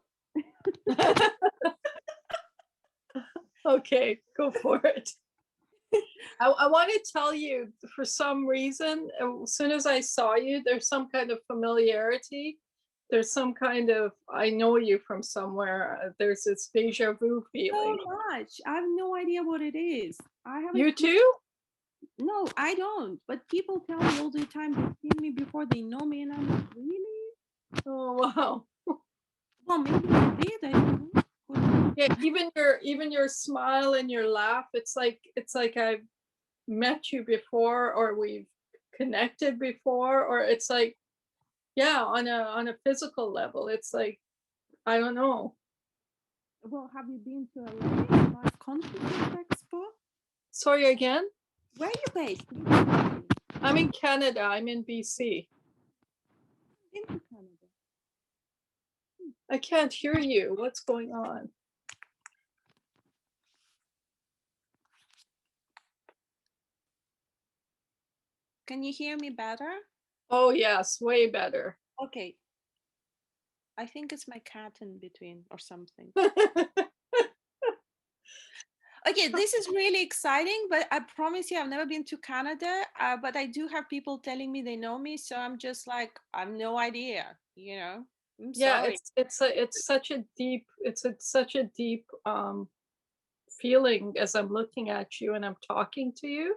Okay, go for it. I want to tell you, for some reason, as soon as I saw you, there's some kind of familiarity. There's some kind of, I know you from somewhere. There's this deja vu So feeling. much. I have no idea what it is. I haven't. You too? No, I don't. But people tell me all the time they've seen me before, they know me, and I'm like, really? Oh, wow. Well, maybe they did. I don't know. Yeah, even your smile and your laugh, it's like I've met you before, or we've connected before, or it's like, yeah, on a physical level, it's like, I don't know. Well, have you been to LA Live Consciousness Expo? Sorry again? Where are you based? I'm in Canada. I'm in BC. Into Canada. I can't hear you. What's going on? Can you hear me better? Oh, yes, way better. Okay. I think it's my cat in between or something. Okay, this is really exciting, but I promise you, I've never been to Canada. But I do have people telling me they know me, so I'm just like, I have no idea. You know, I'm Yeah, sorry. it's such a deep, such a deep feeling as I'm looking at you and I'm talking to you.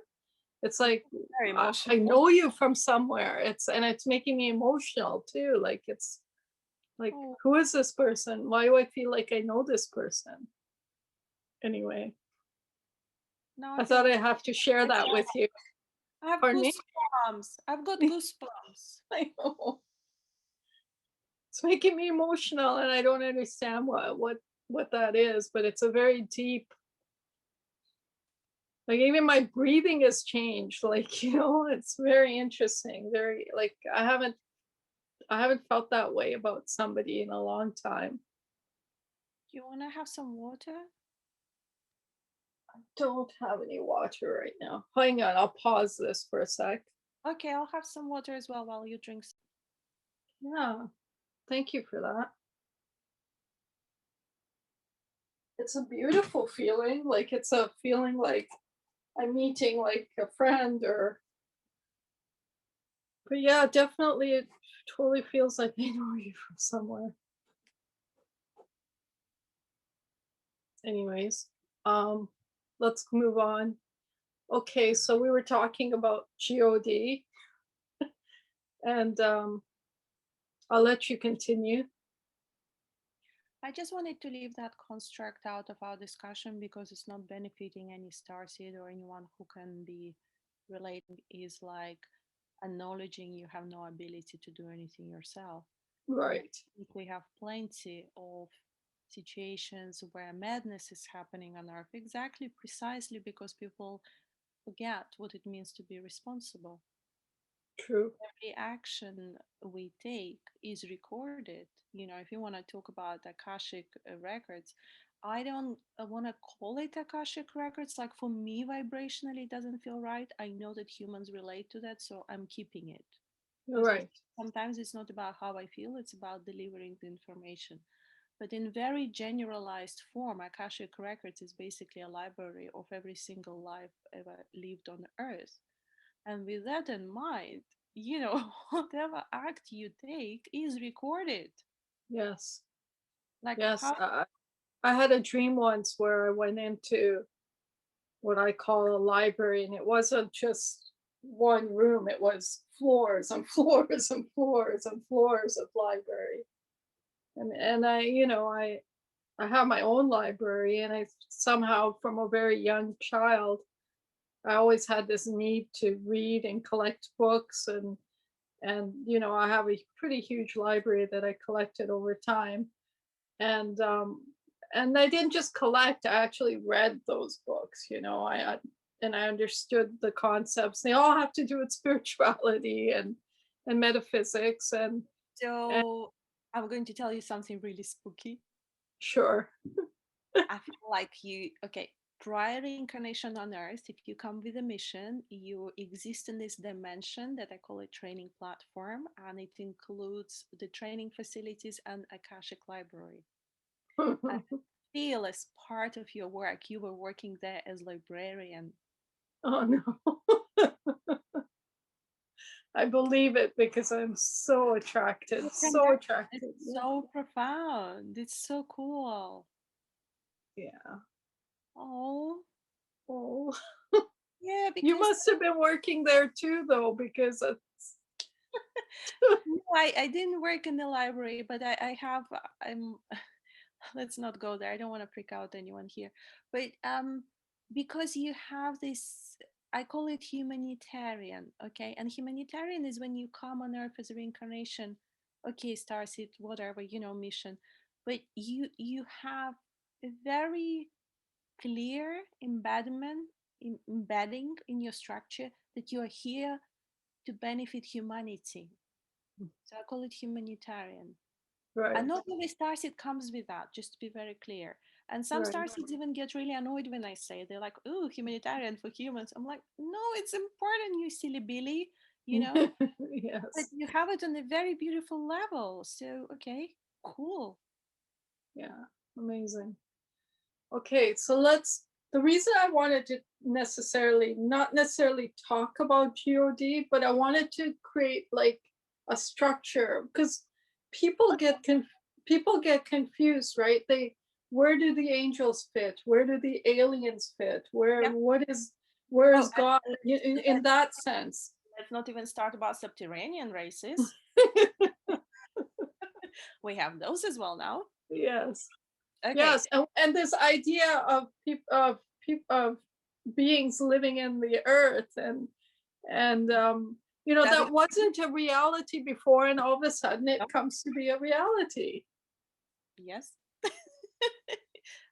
It's like Very I emotional. know you from somewhere. It's making me emotional too. Like it's like, Oh, who is this person? Why do I feel like I know this person? Anyway, now I I feel thought I have to share that with you. I have Pardon me? goosebumps. I've got goosebumps. I know. It's making me emotional and I don't understand what that is, but it's a very deep, Like even my breathing has changed. Like, it's very interesting. Very like I haven't felt that way about somebody in a long time. You want to have some water? Don't have any water right now. Hang on, I'll pause this for a sec. Okay, I'll have some water as well while you drink. Yeah, thank you for that. It's a beautiful feeling. Like it's a feeling like I'm meeting like a friend or but yeah, definitely it totally feels like I know you from somewhere. Anyways, um let's move on. Okay, so we were talking about God and I'll let you continue. I just wanted to leave that construct out of our discussion because it's not benefiting any starseed or anyone who can be relating, is like acknowledging you have no ability to do anything yourself. And I Right. think we have plenty of situations where madness is happening on earth exactly precisely because people forget what it means to be responsible. True. Every action we take is recorded. If you want to talk about Akashic records, I don't want to call it Akashic records. Like for me, vibrationally, it doesn't feel right. I know that humans relate to that, so I'm keeping it. You're Because right. sometimes it's not about how I feel, it's about delivering the information. But in very generalized form, Akashic records is basically a library of every single life ever lived on Earth. And with that in mind, whatever act you take is recorded. Yes. Like Yes. how I had a dream once where I went into what I call a library, and it wasn't just one room, it was floors and floors and floors and floors of library. And I have my own library, and I somehow from a very young child I always had this need to read and collect books and I have a pretty huge library that I collected over time and I didn't just collect, I actually read those books. And I understood the concepts. They all have to do with spirituality and metaphysics and so I'm going to tell you something really spooky. sure. I feel like okay, prior reincarnation on Earth, if you come with a mission, you exist in this dimension that I call a training platform, and it includes the training facilities and Akashic Library. I feel as part of your work, you were working there as librarian. Oh no. I believe it because I'm so attracted, You can so imagine. It's attracted. Yeah. so profound. It's so cool. Yeah. Oh, Oh, yeah, you because must have been working there too, though, because it's no, I didn't work in the library, but I have, let's not go there. I don't want to freak out anyone here. But because you have this, I call it humanitarian, okay? And humanitarian is when you come on earth as a reincarnation, okay, starseed, whatever, mission. But you have a very clear embedding in your structure that you are here to benefit humanity. So I call it humanitarian. And right, not every starseed comes with that, just to be very clear. And some right. starseeds even get really annoyed when I say it. They're like, "Oh, humanitarian for humans." I'm like, "No, it's important, you silly Billy, you know, but Yes. you have it on a very beautiful level. So, okay, cool." Yeah. Amazing. Okay, so the reason I wanted to not necessarily talk about God, but I wanted to create like a structure because people get people get confused, right? Where do the angels fit? Where do the aliens fit? Yeah. Where Oh, is God and in that sense? let's not even start about subterranean races. We have those as well now. Yes. Okay. Yes, and this idea of of beings living in the earth and Does it? that wasn't a reality before, and all of a sudden No? it comes to be a reality. Yes.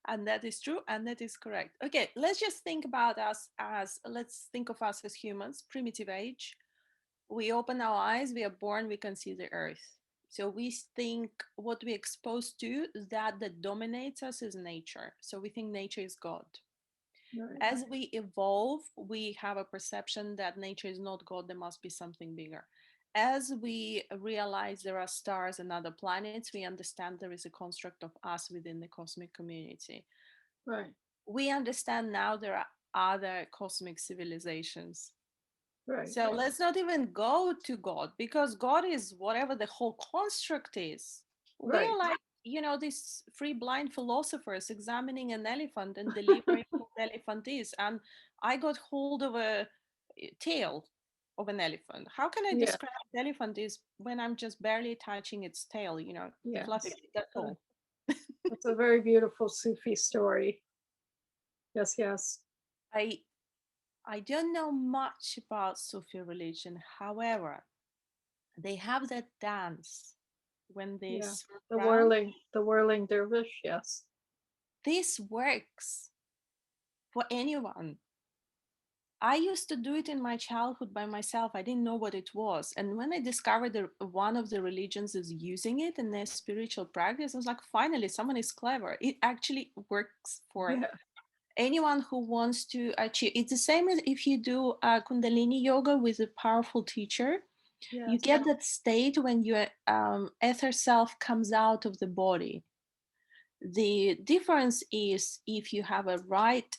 And that is true, and that is correct. Okay, let's just think about us as, let's think of us as humans, primitive age. We open our eyes, we are born, we can see the earth. So we think what we're exposed to, that dominates us is nature. So we think nature is God. Right. As we evolve, we have a perception that nature is not God, there must be something bigger. As we realize there are stars and other planets, we understand there is a construct of us within the cosmic community. Right. We understand now there are other cosmic civilizations. Right. So let's not even go to God, because God is whatever the whole construct is. Right. We're like, these free blind philosophers examining an elephant and delivering what the elephant is. And I got hold of a tail of an elephant. How can I Yeah. describe the elephant is when I'm just barely touching its tail, the fluffy Yes. bit, that's Uh, all. That's a very beautiful Sufi story. Yes. Yes. I I don't know much about Sufi religion. However, they have that dance when they Yeah. swirl The around. whirling dervish. Yes. This works for anyone. I used to do it in my childhood by myself. I didn't know what it was. And when I discovered that one of the religions is using it in their spiritual practice, I was like, finally, someone is clever. It actually works for Yeah. anyone who wants to achieve. It's the same as if you do Kundalini yoga with a powerful teacher. You Yes. get that state when your ether self comes out of the body. The difference is if you have a right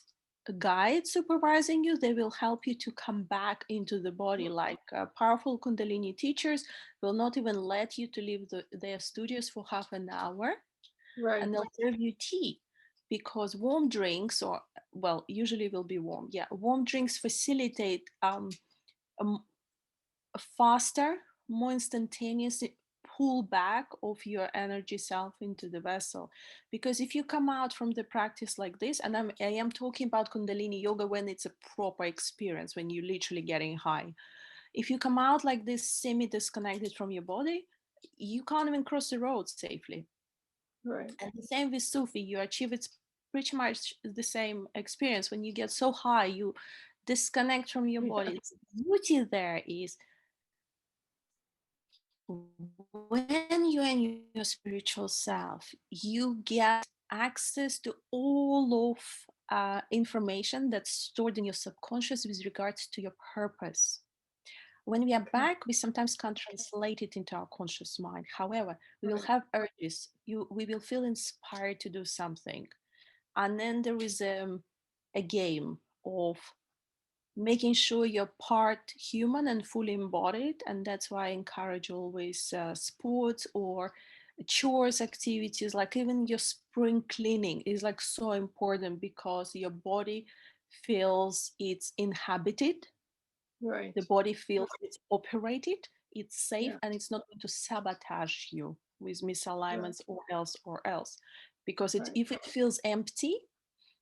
guide supervising you, they will help you to come back into the body. Like powerful Kundalini teachers will not even let you to leave their studios for half an hour, Right. and they'll serve you tea, because warm drinks, or well, usually will be warm. Yeah, warm drinks facilitate a a faster, more instantaneous pull back of your energy self into the vessel. Because if you come out from the practice like this, and I am talking about Kundalini yoga when it's a proper experience, when you're literally getting high. If you come out like this, semi disconnected from your body, you can't even cross the road safely. Right. And the same with Sufi, you achieve it's pretty much the same experience. When you get so high, you disconnect from your Yeah. body. The beauty there is when you're in your spiritual self, you get access to all of information that's stored in your subconscious with regards to your purpose. When we are Okay. back, we sometimes can't translate it into our conscious mind. However, we will Right. have urges. We will feel inspired to do something, and then there is a game of making sure you're part human and fully embodied. And that's why I encourage always sports or chores activities, like even your spring cleaning is like so important, because your body feels it's inhabited, Right. the body feels it's operated, it's safe, Yeah. and it's not going to sabotage you with Right. misalignments or else. Because Right. if it feels empty,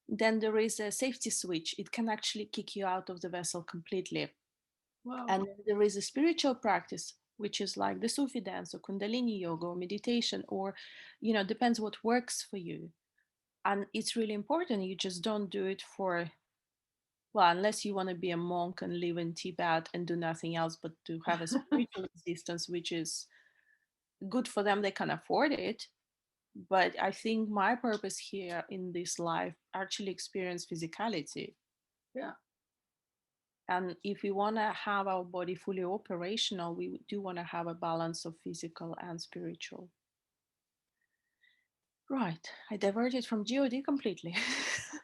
then there is a safety switch. It can actually kick you out of the vessel completely. Wow. And there is a spiritual practice, which is like the Sufi dance or Kundalini yoga or meditation, or, depends what works for you. And it's really important. You just don't do it for, well, unless you want to be a monk and live in Tibet and do nothing else but to have a spiritual existence, which is good for them, they can afford it. But I think my purpose here in this life actually experience physicality. Yeah. And if we want to have our body fully operational, we do want to have a balance of physical and spiritual. Right. I diverted from God completely.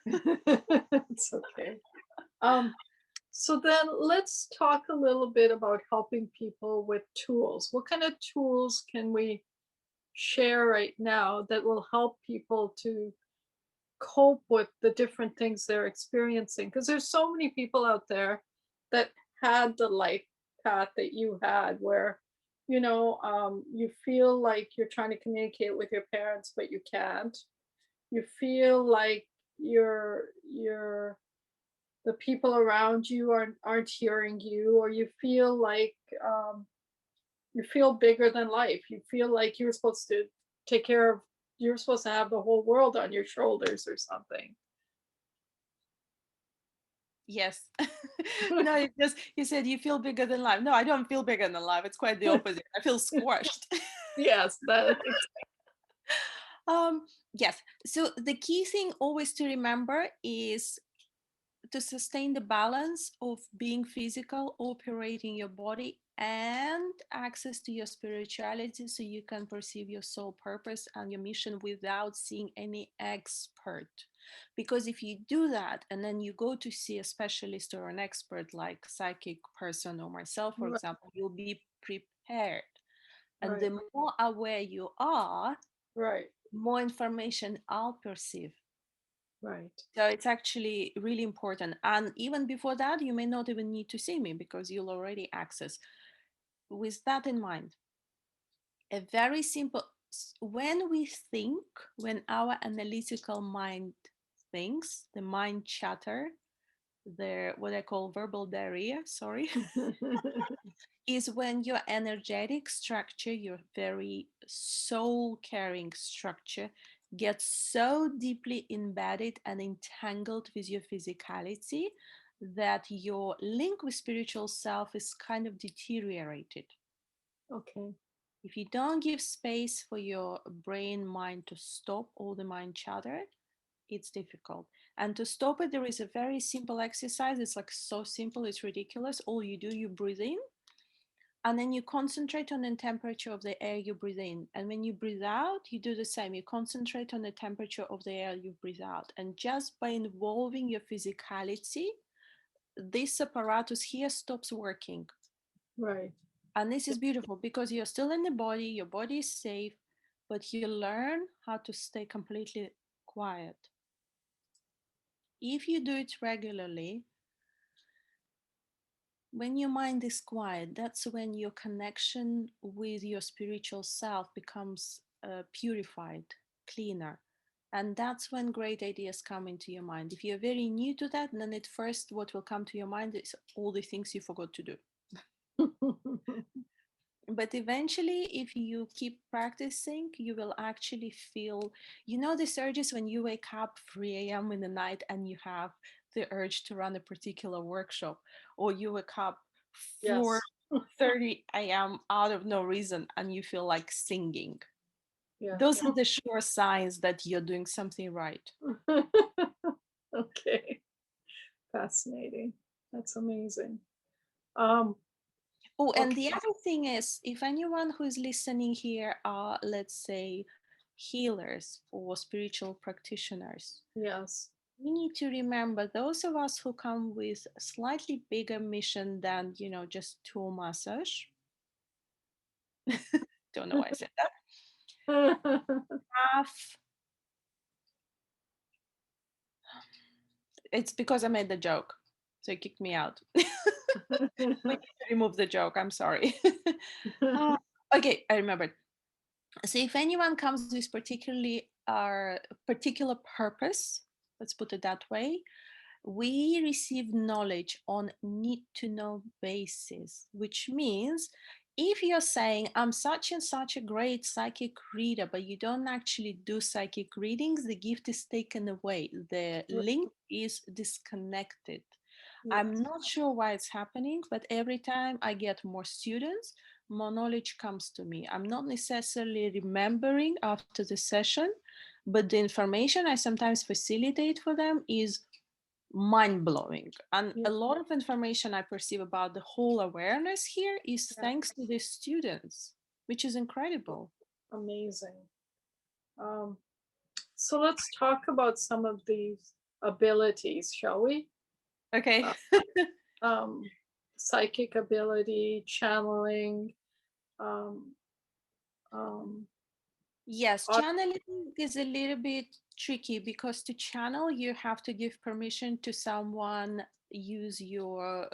It's okay. Um, so then let's talk a little bit about helping people with tools. What kind of tools can we share right now that will help people to cope with the different things they're experiencing? Because there's so many people out there that had the life path that you had, where you feel like you're trying to communicate with your parents but you can't. You feel like you're the people around you aren't hearing you, or you feel like you feel bigger than life. You feel like you're supposed to take care of you're supposed to have the whole world on your shoulders or something. Yes. No, it just you said you feel bigger than life. No, I don't feel bigger than life. It's quite the opposite. I feel squashed. Yes, that um, yes. So the key thing always to remember is to sustain the balance of being physical, operating your body, and access to your spirituality so you can perceive your soul purpose and your mission without seeing any expert. Because if you do that and then you go to see a specialist or an expert like psychic person or myself, for right, example, you'll be prepared. And right, the more aware you are, right, more information I'll perceive. right. So it's actually really important. And even before that, you may not even need to see me because you'll already access. With that in mind, a very simple when we think, when our analytical mind thinks, the mind chatter, the what I call verbal diarrhea, sorry, is when your energetic structure, your very soul carrying structure, gets so deeply embedded and entangled with your physicality that your link with spiritual self is kind of deteriorated. Okay. If you don't give space for your brain mind to stop all the mind chatter, it's difficult. And to stop it, there is a very simple exercise. It's like so simple, it's ridiculous. All you do, you breathe in and then you concentrate on the temperature of the air you breathe in. And when you breathe out, you do the same. You concentrate on the temperature of the air you breathe out. And just by involving your physicality, this apparatus here stops working. Right. And this is beautiful because you're still in the body, your body is safe, but you learn how to stay completely quiet. If you do it regularly, when your mind is quiet, that's when your connection with your spiritual self becomes purified, cleaner. And that's when great ideas come into your mind. If you're very new to that, then at first, what will come to your mind is all the things you forgot to do. But eventually, if you keep practicing, you will actually feel, you know, the surges when you wake up 3 a.m. in the night and you have the urge to run a particular workshop, or you wake up Yes. 4:30 a.m. out of no reason and you feel like singing. Those Yes. are the sure signs that you're doing something right. Okay. Fascinating. That's amazing. Um, Oh, and okay. the other thing is, if anyone who is listening here are, let's say, healers or spiritual practitioners, Yes. we need to remember those of us who come with a slightly bigger mission than, just toe massage. Don't know why I said that. Have, it's because I made the joke. So he kicked me out. We need to remove the joke. I'm sorry. Uh, okay, I remembered. So if anyone comes with particularly our particular purpose, let's put it that way, we receive knowledge on need to know basis, which means if you're saying I'm such and such a great psychic reader, but you don't actually do psychic readings, the gift is taken away, the link is disconnected. I'm Yes. not sure why it's happening, but every time I get more students, more knowledge comes to me. I'm not necessarily remembering after the session, but the information I sometimes facilitate for them is mind blowing. And Yeah. a lot of information I perceive about the whole awareness here is Yeah. thanks to the students, which is incredible. Amazing. Um, so let's talk about some of these abilities, shall we? Okay. Uh, um, Psychic ability, channeling, um, um, Yes, aut- channeling is a little bit tricky because to channel, you have to give permission to someone use your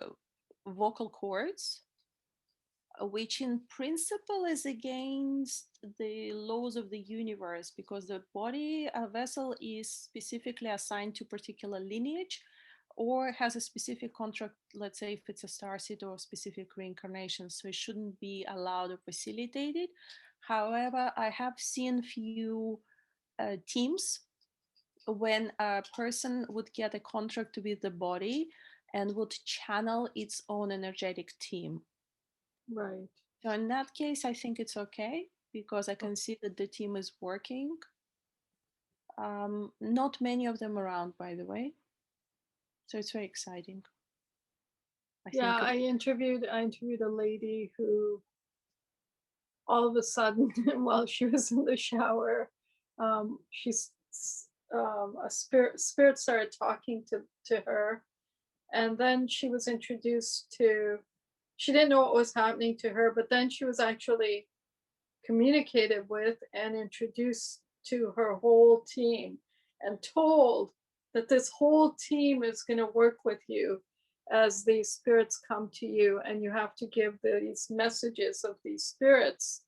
vocal cords, which in principle is against the laws of the universe because the body, a vessel is specifically assigned to particular lineage or has a specific contract, let's say if it's a star seed or specific reincarnation, so it shouldn't be allowed or facilitated. However, I have seen few teams when a person would get a contract with the body and would channel its own energetic team. Right. So in that case, I think it's okay because I can see that the team is working. Not many of them around, by the way. So it's very exciting. I Yeah, think. I interviewed a lady who all of a sudden, while she was in the shower, she's a spirit started talking to her, and then she was introduced to. She didn't know what was happening to her, but then she was actually communicated with and introduced to her whole team and told that this whole team is going to work with you as these spirits come to you, and you have to give these messages of these spirits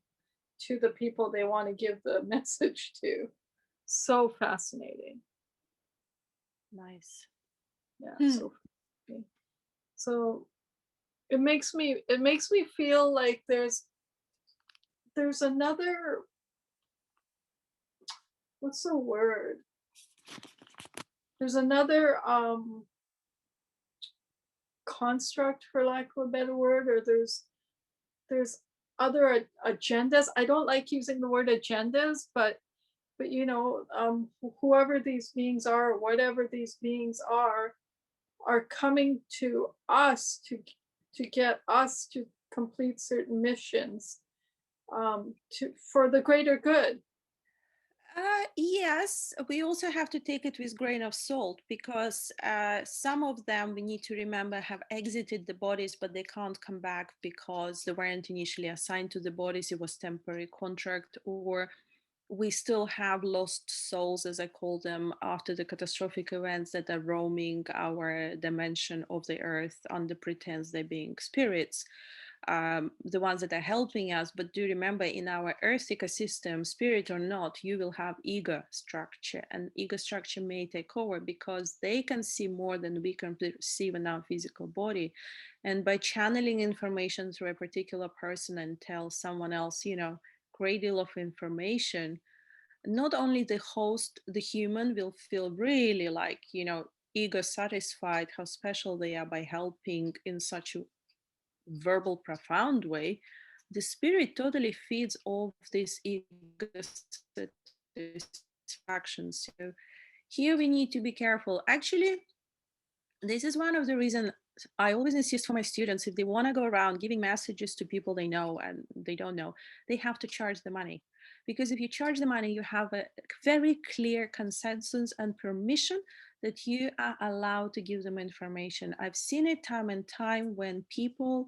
to the people they want to give the message to. So fascinating. Nice. Yeah, Hmm. so fascinating. So it makes me feel like there's another, what's the word? There's another construct, for lack of a better word, or there's other agendas. I don't like using the word agendas, but whoever these beings are, whatever these beings are coming to us to get us to complete certain missions, to for the greater good. Yes, we also have to take it with grain of salt because some of them we need to remember have exited the bodies, but they can't come back because they weren't initially assigned to the bodies. It was temporary contract, or we still have lost souls, as I call them, after the catastrophic events that are roaming our dimension of the earth under pretense they're being spirits, the ones that are helping us. But do remember, in our earth ecosystem, spirit or not, you will have ego structure, and ego structure may take over because they can see more than we can perceive in our physical body. And by channeling information through a particular person and tell someone else, great deal of information, not only the host, the human, will feel really like, ego satisfied how special they are by helping in such a verbal profound way, the spirit totally feeds all of this ego satisfaction. So here we need to be careful. Actually, this is one of the reasons I always insist for my students, if they want to go around giving messages to people they know and they don't know, they have to charge the money. Because if you charge the money, you have a very clear consensus and permission that you are allowed to give them information. I've seen it time and time when people,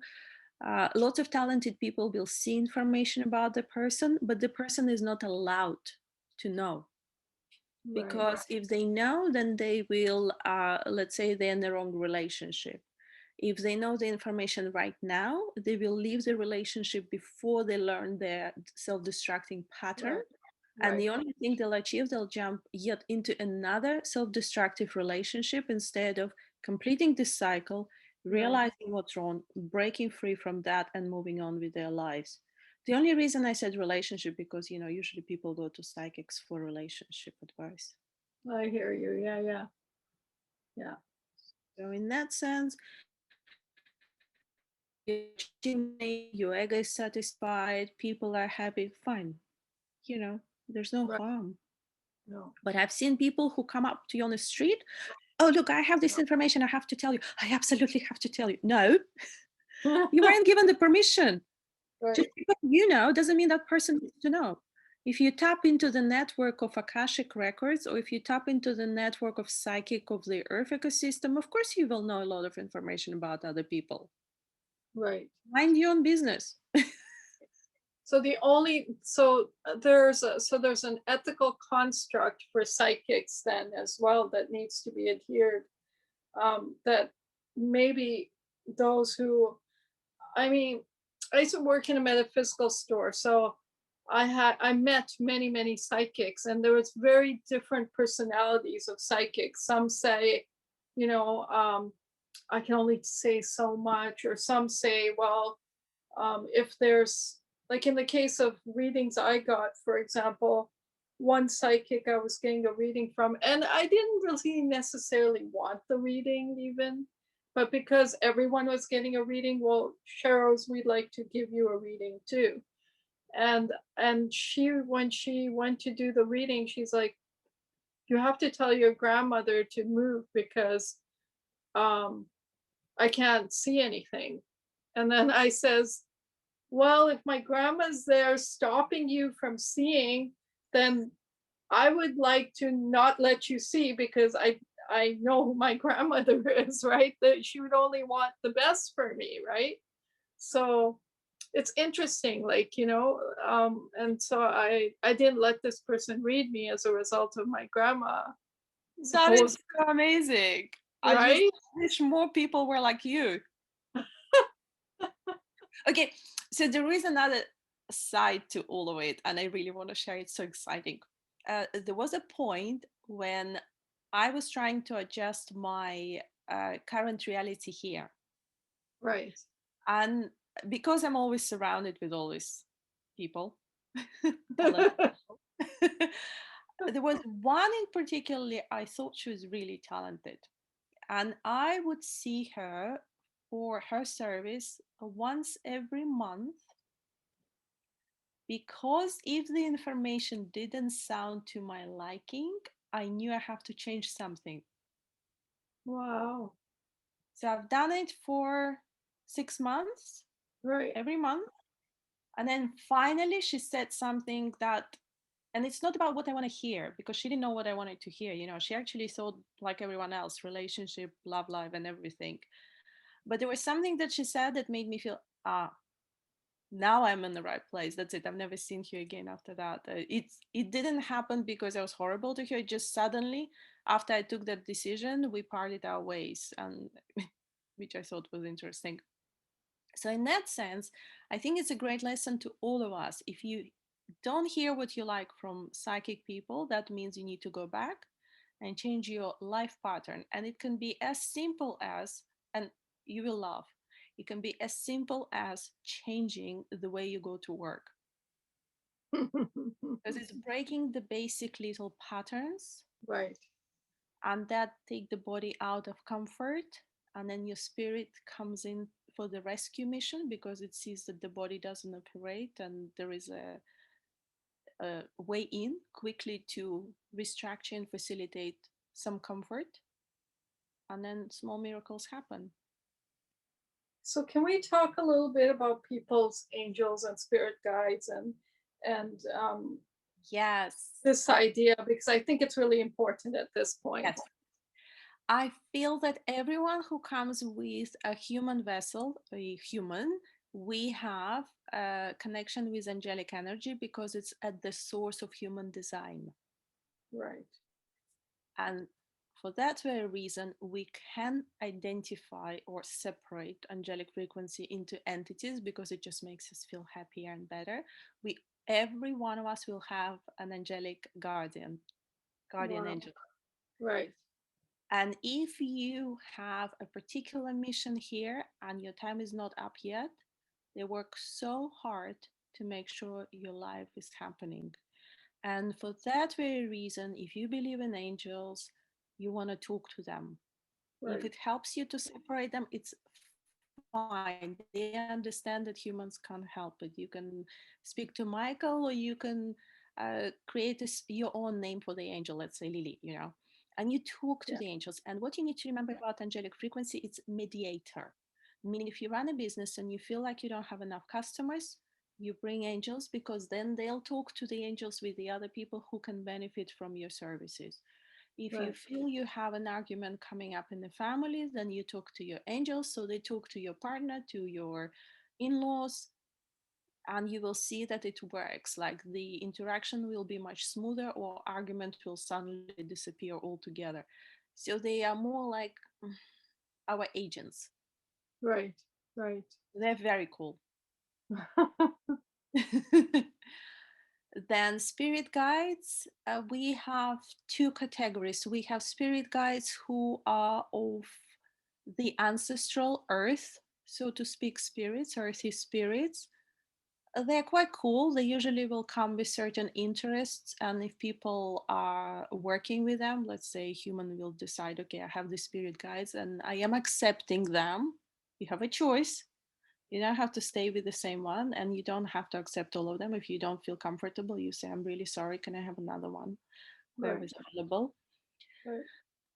lots of talented people will see information about the person, but the person is not allowed to know, Right. because if they know, then they will, let's say they're in the wrong relationship. If they know the information right now, they will leave the relationship before they learn their self-destructing pattern. Right. And Right. the only thing they'll achieve, they'll jump yet into another self-destructive relationship instead of completing this cycle, Right. realizing what's wrong, breaking free from that, and moving on with their lives. The only reason I said relationship because usually people go to psychics for relationship advice. I hear you. Yeah. Yeah. Yeah. So in that sense, your ego is satisfied, people are happy, fine. There's no Right. harm. No. But I've seen people who come up to you on the street. Oh, look, I have this information. I have to tell you. I absolutely have to tell you. No, you weren't given the permission. Just Right. because you know doesn't mean that person needs to know. If you tap into the network of Akashic records, or if you tap into the network of psychic of the earth ecosystem, of course you will know a lot of information about other people. Right. Mind your own business. So there's an ethical construct for psychics then as well that needs to be adhered. That maybe those who, I mean, I used to work in a metaphysical store, so I met many psychics, and there was very different personalities of psychics. Some say, you know, I can only say so much, or some say, well, if there's, like in the case of readings I got, for example, one psychic I was getting a reading from, and I didn't really necessarily want the reading even, but because everyone was getting a reading, well, Cheryl's, we'd like to give you a reading too. And she, when she went to do the reading, she's like, you have to tell your grandmother to move because um I can't see anything. And then I says, well, if my grandma's there stopping you from seeing, then I would like to not let you see because I know who my grandmother is, right? That she would only want the best for me, right? So it's interesting, like, and so I didn't let this person read me as a result of my grandma, That is suppose, so amazing. I just right? wish more people were like you. Okay, so there is another side to all of it, and I really want to share it. So exciting. There was a point when I was trying to adjust my current reality here. Right. And because I'm always surrounded with all these people, talented people, there was one in particular I thought she was really talented. And I would see her for her service once every month because if the information didn't sound to my liking, I knew I have to change something. Wow. So I've done it for 6 months, Right. every month. And then finally, she said something that, and it's not about what I want to hear because she didn't know what I wanted to hear. She actually thought like everyone else, relationship, love life, and everything. But there was something that she said that made me feel, now I'm in the right place. That's it. I've never seen her again after that. It didn't happen because I was horrible to her. Just suddenly, after I took that decision, we parted our ways, and which I thought was interesting. So in that sense, I think it's a great lesson to all of us. If you don't hear what you like from psychic people, that means you need to go back and change your life pattern. And it can be as simple as, and you will laugh, it can be as simple as changing the way you go to work. Because it's breaking the basic little patterns Right. and that take the body out of comfort, and then your spirit comes in for the rescue mission because it sees that the body doesn't operate and there is a way in quickly to restructure and facilitate some comfort, and then small miracles happen. So can we talk a little bit about people's angels and spirit guides and Yes. this idea, because I think it's really important at this point. Yes, I feel that everyone who comes with a human vessel, a human, we have a connection with angelic energy because it's at the source of human design. Right. And for that very reason, we can identify or separate angelic frequency into entities because it just makes us feel happier and better. We Every one of us will have an angelic guardian Wow. angel. Right. And if you have a particular mission here and your time is not up yet, they work so hard to make sure your life is happening. And for that very reason, if you believe in angels, you want to talk to them. If Right. it helps you to separate them, it's fine. They understand that humans can't help it. You can speak to Michael, or you can create your own name for the angel, let's say Lily. And you talk to the Yeah. angels. And what you need to remember about angelic frequency, it's mediator. Meaning if you run a business and you feel like you don't have enough customers, you bring angels because then they'll talk to the angels with the other people who can benefit from your services. If you Right. feel you have an argument coming up in the family, then you talk to your angels. So they talk to your partner, to your in laws, and you will see that it works. Like the interaction will be much smoother, or argument will suddenly disappear altogether. So they are more like our agents. Right. Right. They're very cool. Then spirit guides, we have two categories. We have spirit guides who are of the ancestral earth, so to speak, spirits, earthy spirits. They're quite cool. They usually will come with certain interests. And if people are working with them, let's say human will decide, okay, I have the spirit guides and I am accepting them. You have a choice. You don't have to stay with the same one, and you don't have to accept all of them. If you don't feel comfortable, you say, I'm really sorry. Can I have another one? Whoever Right, is available. right,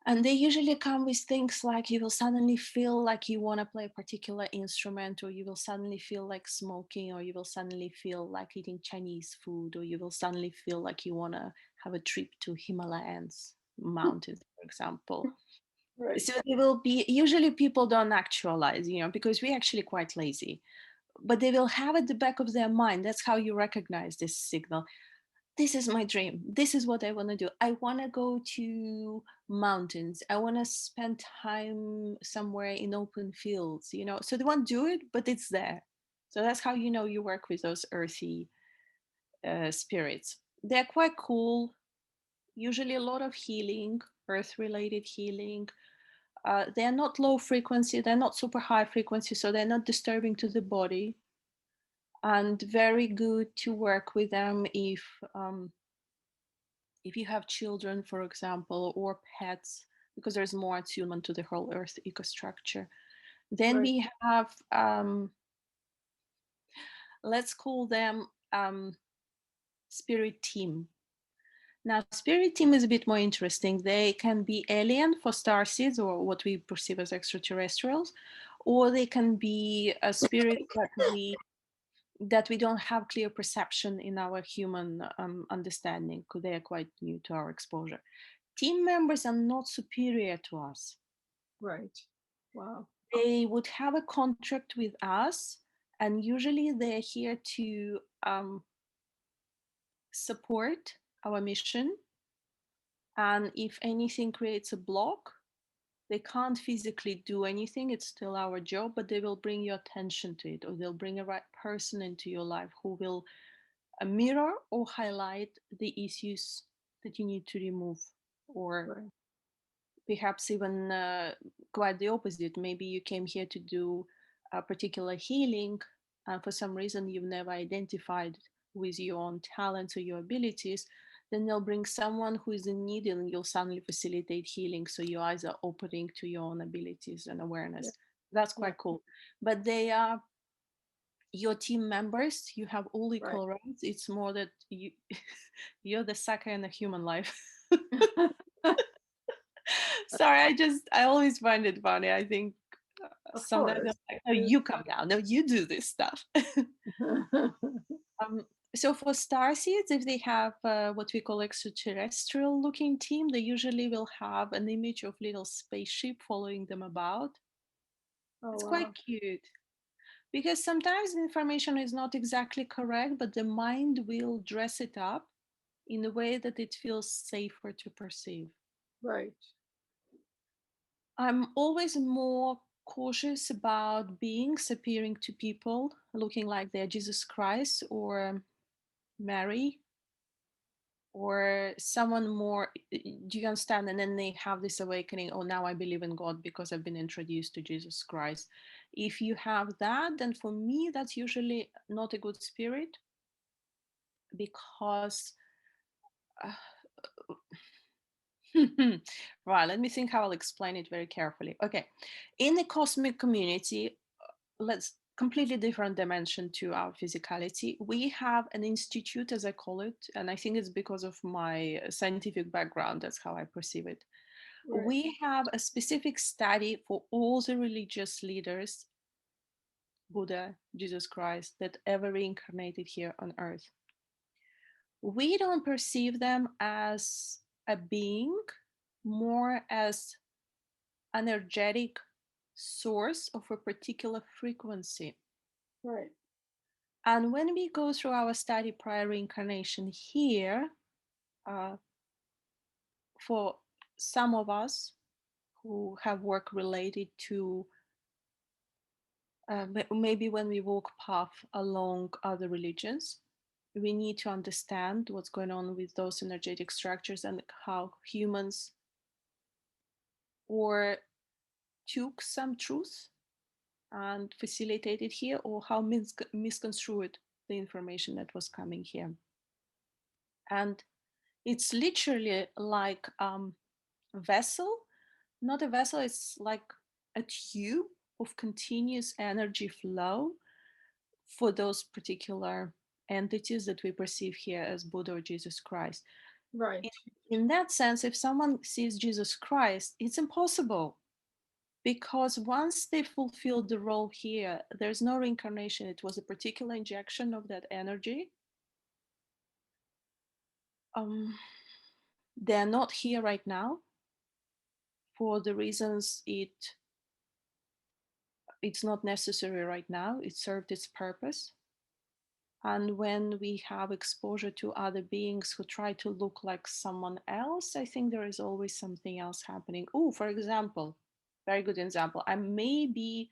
And they usually come with things like you will suddenly feel like you want to play a particular instrument, or you will suddenly feel like smoking, or you will suddenly feel like eating Chinese food, or you will suddenly feel like you want to have a trip to Himalayas mountains, for example. right, So they will be, usually people don't actualize, because we're actually quite lazy, but they will have at the back of their mind. That's how you recognize this signal. This is my dream. This is what I want to do. I want to go to mountains. I want to spend time somewhere in open fields, So they won't do it, but it's there. So that's how you work with those earthy spirits. They're quite cool. Usually a lot of healing, earth related healing. They're not low frequency, they're not super high frequency, so they're not disturbing to the body. And very good to work with them if you have children, for example, or pets, because there's more attunement to the whole earth ecostructure. Then right, we have, let's call them spirit team. Now, spirit team is a bit more interesting. They can be alien for starseeds, or what we perceive as extraterrestrials, or they can be a spirit that we don't have clear perception in our human understanding, because they are quite new to our exposure. Team members are not superior to us. right. Wow. They would have a contract with us, and usually they're here to support our mission. And if anything creates a block, they can't physically do anything. It's still our job, but they will bring your attention to it, or they'll bring a right person into your life who will mirror or highlight the issues that you need to remove, or Right, perhaps even quite the opposite. Maybe you came here to do a particular healing, and for some reason you've never identified with your own talents or your abilities. Then they'll bring someone who is in need, and you'll suddenly facilitate healing. So your eyes are opening to your own abilities and yeah, awareness. That's yeah, quite cool. But they are your team members. You have all right. equal rights. It's more that you're the sucker in the human life. Sorry, I always find it funny. I think Of sometimes I'm course. like, no, you come down. No, you do this stuff. um, so for star seeds, if they have what we call extraterrestrial looking team, they usually will have an image of little spaceship following them about. Oh, It's quite wow. cute because sometimes the information is not exactly correct, but the mind will dress it up in a way that it feels safer to perceive. Right, I'm always more cautious about beings appearing to people looking like they're Jesus Christ or Mary or someone more. Do you understand? And then they have this awakening, oh, now I believe in God because I've been introduced to Jesus Christ. If you have that, then for me, that's usually not a good spirit because. Uh, right, let me think how I'll explain it very carefully. Okay, in the cosmic community, let's completely different dimension to our physicality. We have an institute, as I call it, and I think it's because of my scientific background. That's how I perceive it. right, We have a specific study for all the religious leaders, Buddha, Jesus Christ, that ever reincarnated here on Earth. We don't perceive them as a being, more as energetic source of a particular frequency. right, And when we go through our study prior reincarnation here, uh, for some of us who have work related to maybe when we walk path along other religions, we need to understand what's going on with those energetic structures and how humans or took some truth and facilitated here or how misconstrued it. the information that was coming here. And it's literally like a vessel, not a vessel, it's like a tube of continuous energy flow for those particular entities that we perceive here as Buddha or Jesus Christ. Right. In, in that sense, if someone sees Jesus Christ, it's impossible because once they fulfill the role here, there's no reincarnation. It was a particular injection of that energy. Um, they're not here right now for the reasons it's not necessary right now. It served its purpose. And when we have exposure to other beings who try to look like someone else, I think there is always something else happening. Oh, for example, very good example. I maybe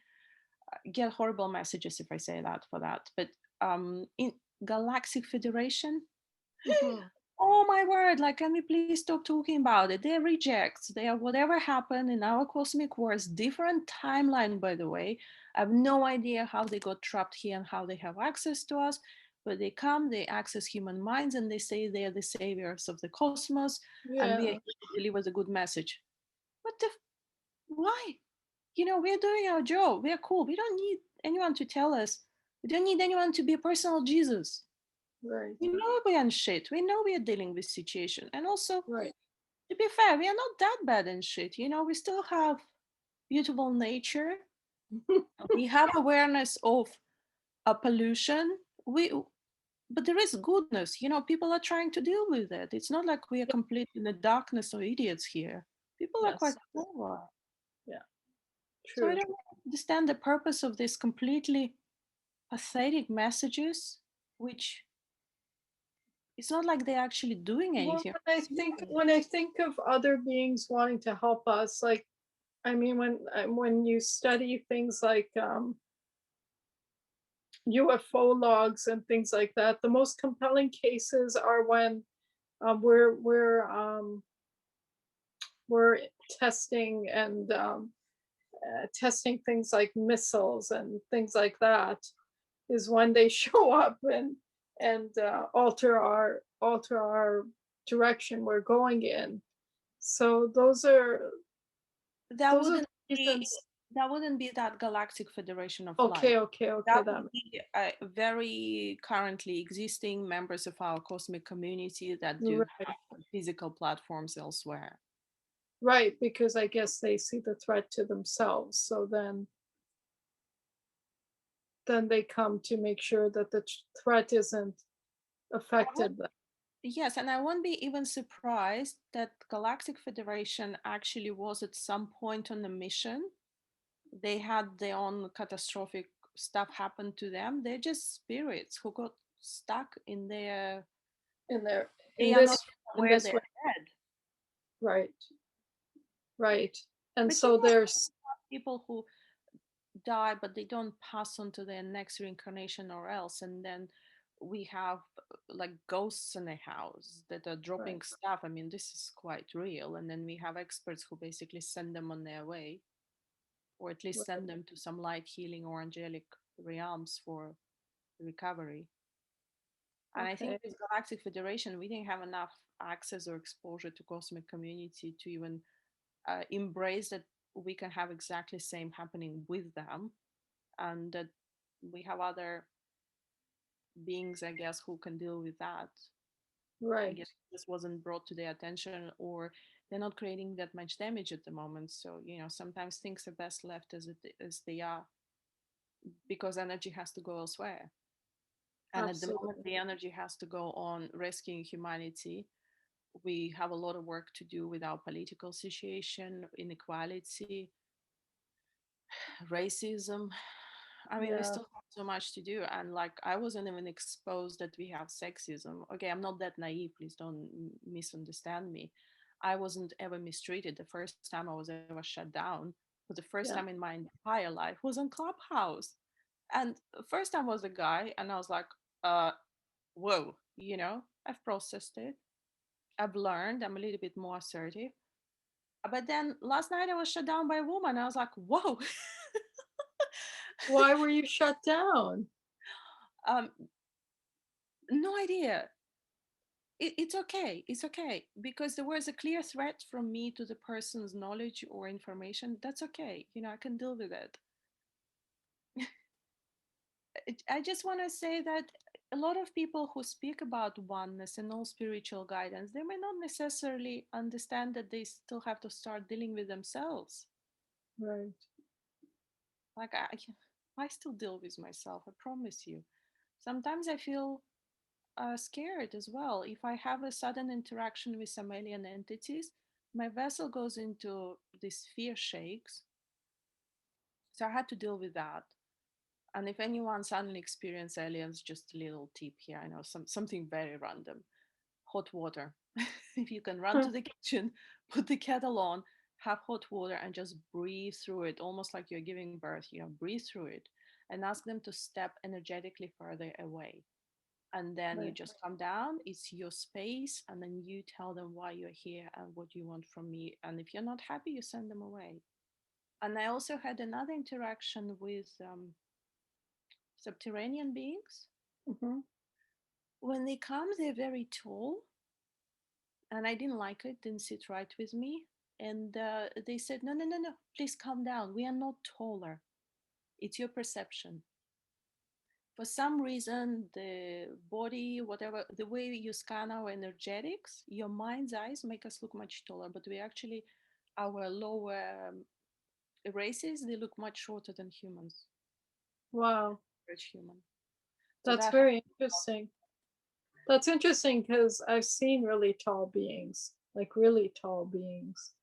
get horrible messages if I say that for that, but in Galactic Federation, Hmm. oh my word, like, can we please stop talking about it? They're rejects. They are whatever happened in our cosmic wars, different timeline, by the way. I have no idea how they got trapped here and how they have access to us, but they come, they access human minds, and they say they are the saviors of the cosmos, and we are Yeah. here to deliver the good message. What the, why? We're doing our job. We're cool. We don't need anyone to tell us. We don't need anyone to be a personal Jesus. Right. We know we're in shit. We know we are dealing with situation. And also, Right. to be fair, we are not that bad in shit. We still have beautiful nature. We have awareness of pollution. But there is goodness. People are trying to deal with it. It's not like we are complete in the darkness or idiots here. People are quite Yes. clever. Yeah. So I True. don't understand the purpose of these completely pathetic messages, which it's not like they're actually doing Well, anything. when I think of other beings wanting to help us, like, I mean, when you study things like UFO logs and things like that, the most compelling cases are when we're testing and testing things like missiles and things like that, is when they show up and alter our direction we're going in. So that those are wouldn't the be reasons. that wouldn't be that Galactic Federation of Light. Okay, okay, okay. That That would be very currently existing members of our cosmic community that do right, have physical platforms elsewhere. right, because I guess they see the threat to themselves. So then they come to make sure that the threat isn't I would, affected them. yes, and I won't be even surprised that Galactic Federation actually was at some point on a mission. They had their own catastrophic stuff happen to them. They're just spirits who got stuck in their. in their They in are not this in aware this they're way. dead. Right, right. And But so there's people who die, but they don't pass on to their next reincarnation or else. And then we have like ghosts in the house that are right, dropping stuff. I mean, this is quite real. And then we have experts who basically send them on their way, or at least right. send them to some light healing or angelic realms for recovery. And I think Okay, with Galactic Federation, we didn't have enough access or exposure to cosmic community to even embrace that we can have exactly same happening with them, and that we have other beings, I guess, who can deal with that. I right. guess this wasn't brought to their attention, or they're not creating that much damage at the moment. So sometimes things are best left as they are, because energy has to go elsewhere. And at the moment, Absolutely. the energy has to go on rescuing humanity. We have a lot of work to do with our political situation, inequality, racism. I mean, we Yeah, still have so much to do. And like, I wasn't even exposed that we have sexism. Okay, I'm not that naive. Please don't misunderstand me. I wasn't ever mistreated. The first time I was ever shut down for the first time yeah. in my entire life was on Clubhouse. And the first time was a guy, and I was like, uh, whoa, I've processed it. I've learned. I'm a little bit more assertive. But then last night I was shut down by a woman. I was like, whoa. Why were you shut down? um, No idea. It's okay. It's okay because there was a clear threat from me to the person's knowledge or information. That's okay. I can deal with it. I just want to say that a lot of people who speak about oneness and all spiritual guidance, they may not necessarily understand that they still have to start dealing with themselves. Right. Like I still deal with myself. I promise you. Sometimes I feel scared as well. If I have a sudden interaction with some alien entities, my vessel goes into these fear shakes. So I had to deal with that. And if anyone suddenly experience aliens, just a little tip here. I know something very random. Hot water. If you can run to the kitchen, put the kettle on, have hot water, and just breathe through it, almost like you're giving birth. Breathe through it, and ask them to step energetically further away. And then you Right. just come down. It's your space, and then you tell them why you're here and what you want from me. And if you're not happy, you send them away. And I also had another interaction with subterranean beings. Hmm. When they come, they're very tall, and I didn't like it, didn't sit right with me. And they said, no, no, no, no, please calm down. We are not taller. It's your perception. For some reason, the body, whatever, the way you scan our energetics, your mind's eyes make us look much taller, but we actually, our lower races, they look much shorter than humans, Wow. average human. So That's that, very interesting. That's interesting because I've seen really tall beings, like really tall beings.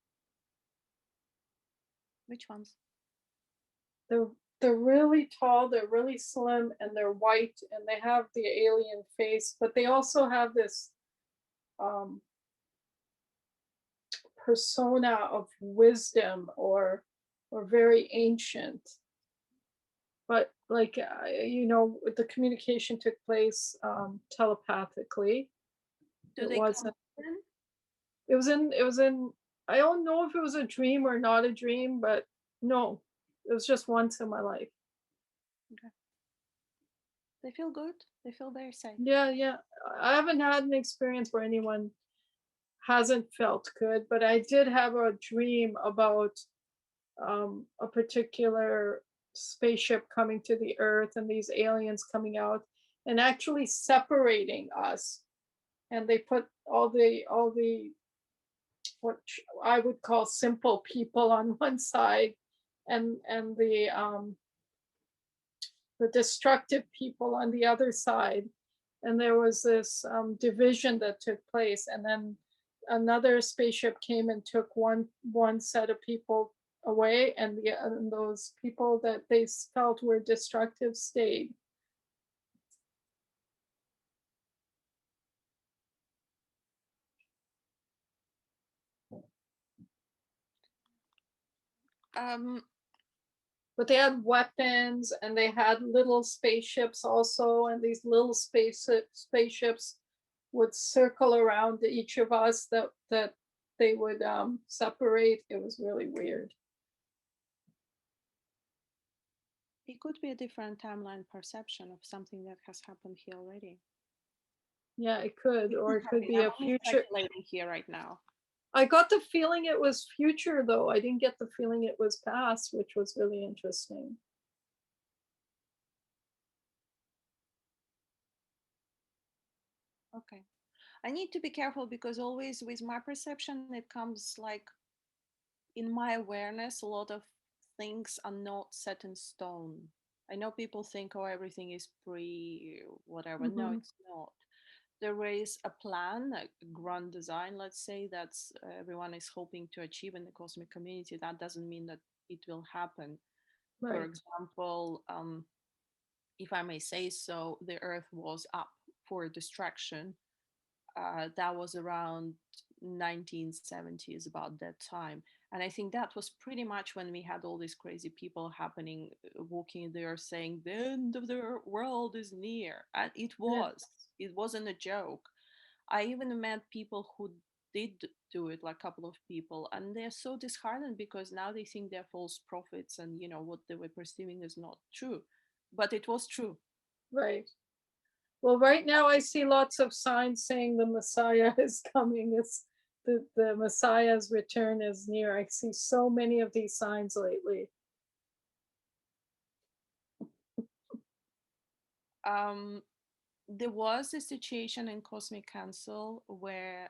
which ones? They're they're really tall, they're really slim, and they're white, and they have the alien face, but they also have this um, persona of wisdom or very ancient. But like the communication took place telepathically. Do It they come wasn't. often? It was in. I don't know if it was a dream or not a dream, but no, it was just once in my life. Okay. They feel good. They feel very safe. Yeah, yeah. I haven't had an experience where anyone hasn't felt good, but I did have a dream about a particular spaceship coming to the Earth and these aliens coming out and actually separating us. And they put all the what I would call simple people on one side, and the destructive people on the other side. And there was this division that took place, and then another spaceship came and took one set of people away, and those people that they felt were destructive stayed. Um, But they had weapons, and they had little spaceships also, and these little spaceships would circle around each of us that they would separate. It was really weird. it could be a different timeline perception of something that has happened here already. Yeah, it could, We or could it have could been. be I'm a only future. speculating here right now. I got the feeling it was future, though. I didn't get the feeling it was past, which was really interesting. Okay. I need to be careful because always with my perception, it comes like in my awareness, a lot of things are not set in stone. I know people think, oh, everything is pre whatever. No, Hmm. it's not. There is a plan, a grand design, let's say, that's everyone is hoping to achieve in the cosmic community. That doesn't mean that it will happen. For Right. example, if I may say so, the Earth was up for destruction. That was around 1970s, about that time. And I think that was pretty much when we had all these crazy people happening, walking there saying the end of the world is near. And Yeah. it wasn't a joke. I even met people who did do it, like a couple of people, and they're so disheartened because now they think they're false prophets and what they were perceiving is not true. But it was true. Right. Well, right now I see lots of signs saying the Messiah is coming. It's the Messiah's return is near. I see so many of these signs lately. Um, there was a situation in Cosmic Council where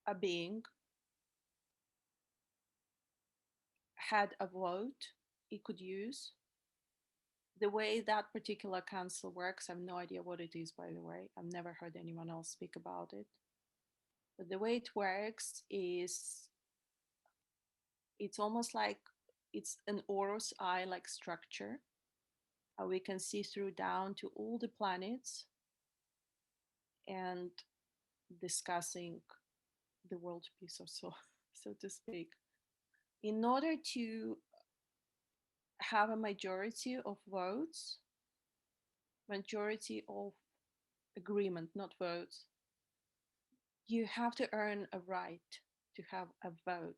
a being had a vote he could use. The way that particular council works, I have no idea what it is, by the way. I've never heard anyone else speak about it. But the way it works is it's almost like it's an Oros eye like structure. We can see through down to all the planets and discussing the world peace or so, so to speak. In order to have a majority of votes, majority of agreement, not votes, you have to earn a right to have a vote.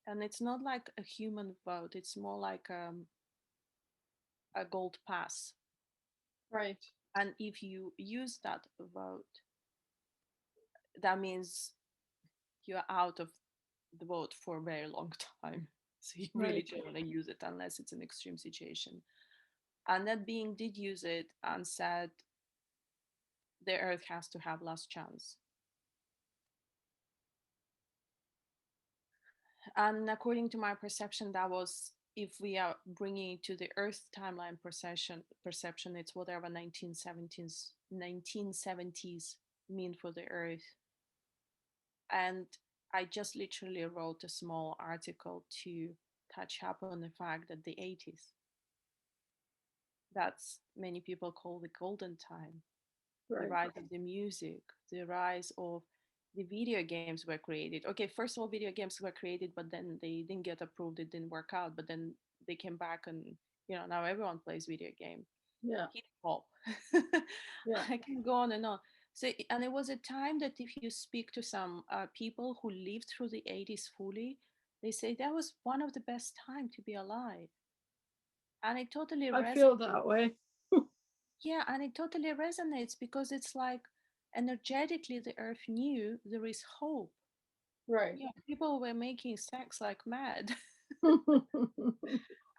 And it's not like a human vote, it's more like a gold pass. Right, And if you use that vote, that means you're out of the vote for a very long time. So you really right, don't want to use it unless it's an extreme situation. And that being did use it and said the earth has to have last chance. And according to my perception, that was, if we are bringing it to the earth timeline perception, it's whatever 1970s mean for the earth. And I just literally wrote a small article to touch up on the fact that the 80s, that's many people call the golden time, the right. rise of the music, the rise of the video games were created. Okay, first of all, video games were created, but then they didn't get approved, it didn't work out, but then they came back and now everyone plays video game. Yeah, Hip hop. yeah. I can go on and on. So, and it was a time that if you speak to some people who lived through the 80s fully, they say that was one of the best time to be alive. And it totally I feel resonates. that way. Yeah, and it totally resonates because it's like energetically the earth knew there is hope. Right. Yeah, people were making sex like mad.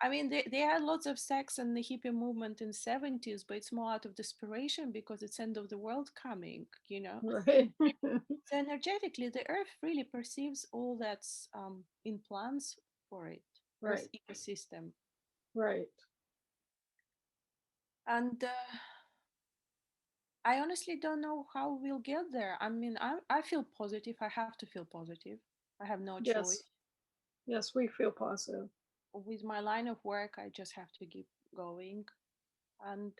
I mean, they had lots of sex in the hippie movement in 70s, but it's more out of desperation because it's end of the world coming. Right. So energetically, the earth really perceives all that's in plans for it, earth Right, ecosystem. right. And I honestly don't know how we'll get there. I mean, I feel positive. I have to feel positive. I have no choice. Yes, yes, we feel positive. With my line of work, I just have to keep going. And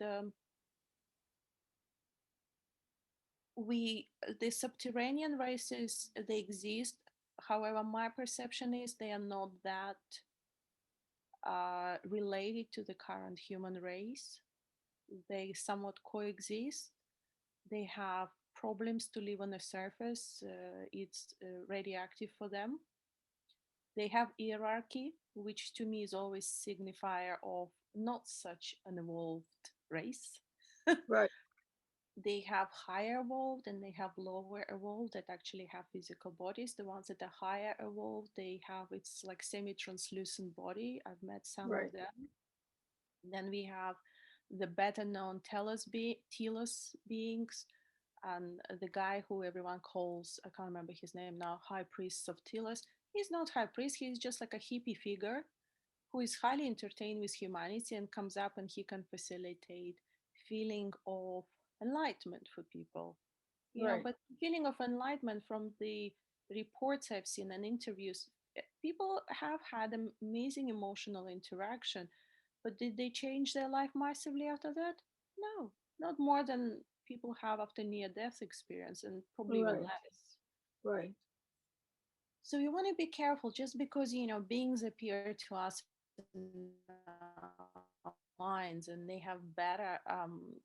we, the subterranean races, they exist. However, my perception is they are not that related to the current human race. They somewhat coexist. They have problems to live on the surface. It's radioactive for them. They have hierarchy, which to me is always signifier of not such an evolved race. Right, They have higher evolved and they have lower evolved that actually have physical bodies. The ones that are higher evolved, they have, it's like semi-translucent body. I've met some of right, them. Then we have the better known telos beings, and the guy who everyone calls, I can't remember his name now, high priest of Telos. He's not high priest, he's just like a hippie figure who is highly entertained with humanity and comes up and he can facilitate feeling of enlightenment for people. right, But feeling of enlightenment from the reports I've seen and interviews, people have had amazing emotional interaction, but did they change their life massively after that? No, not more than people have after near death experience, and probably even right, less. right, So you want to be careful just because beings appear to us in our minds and they have better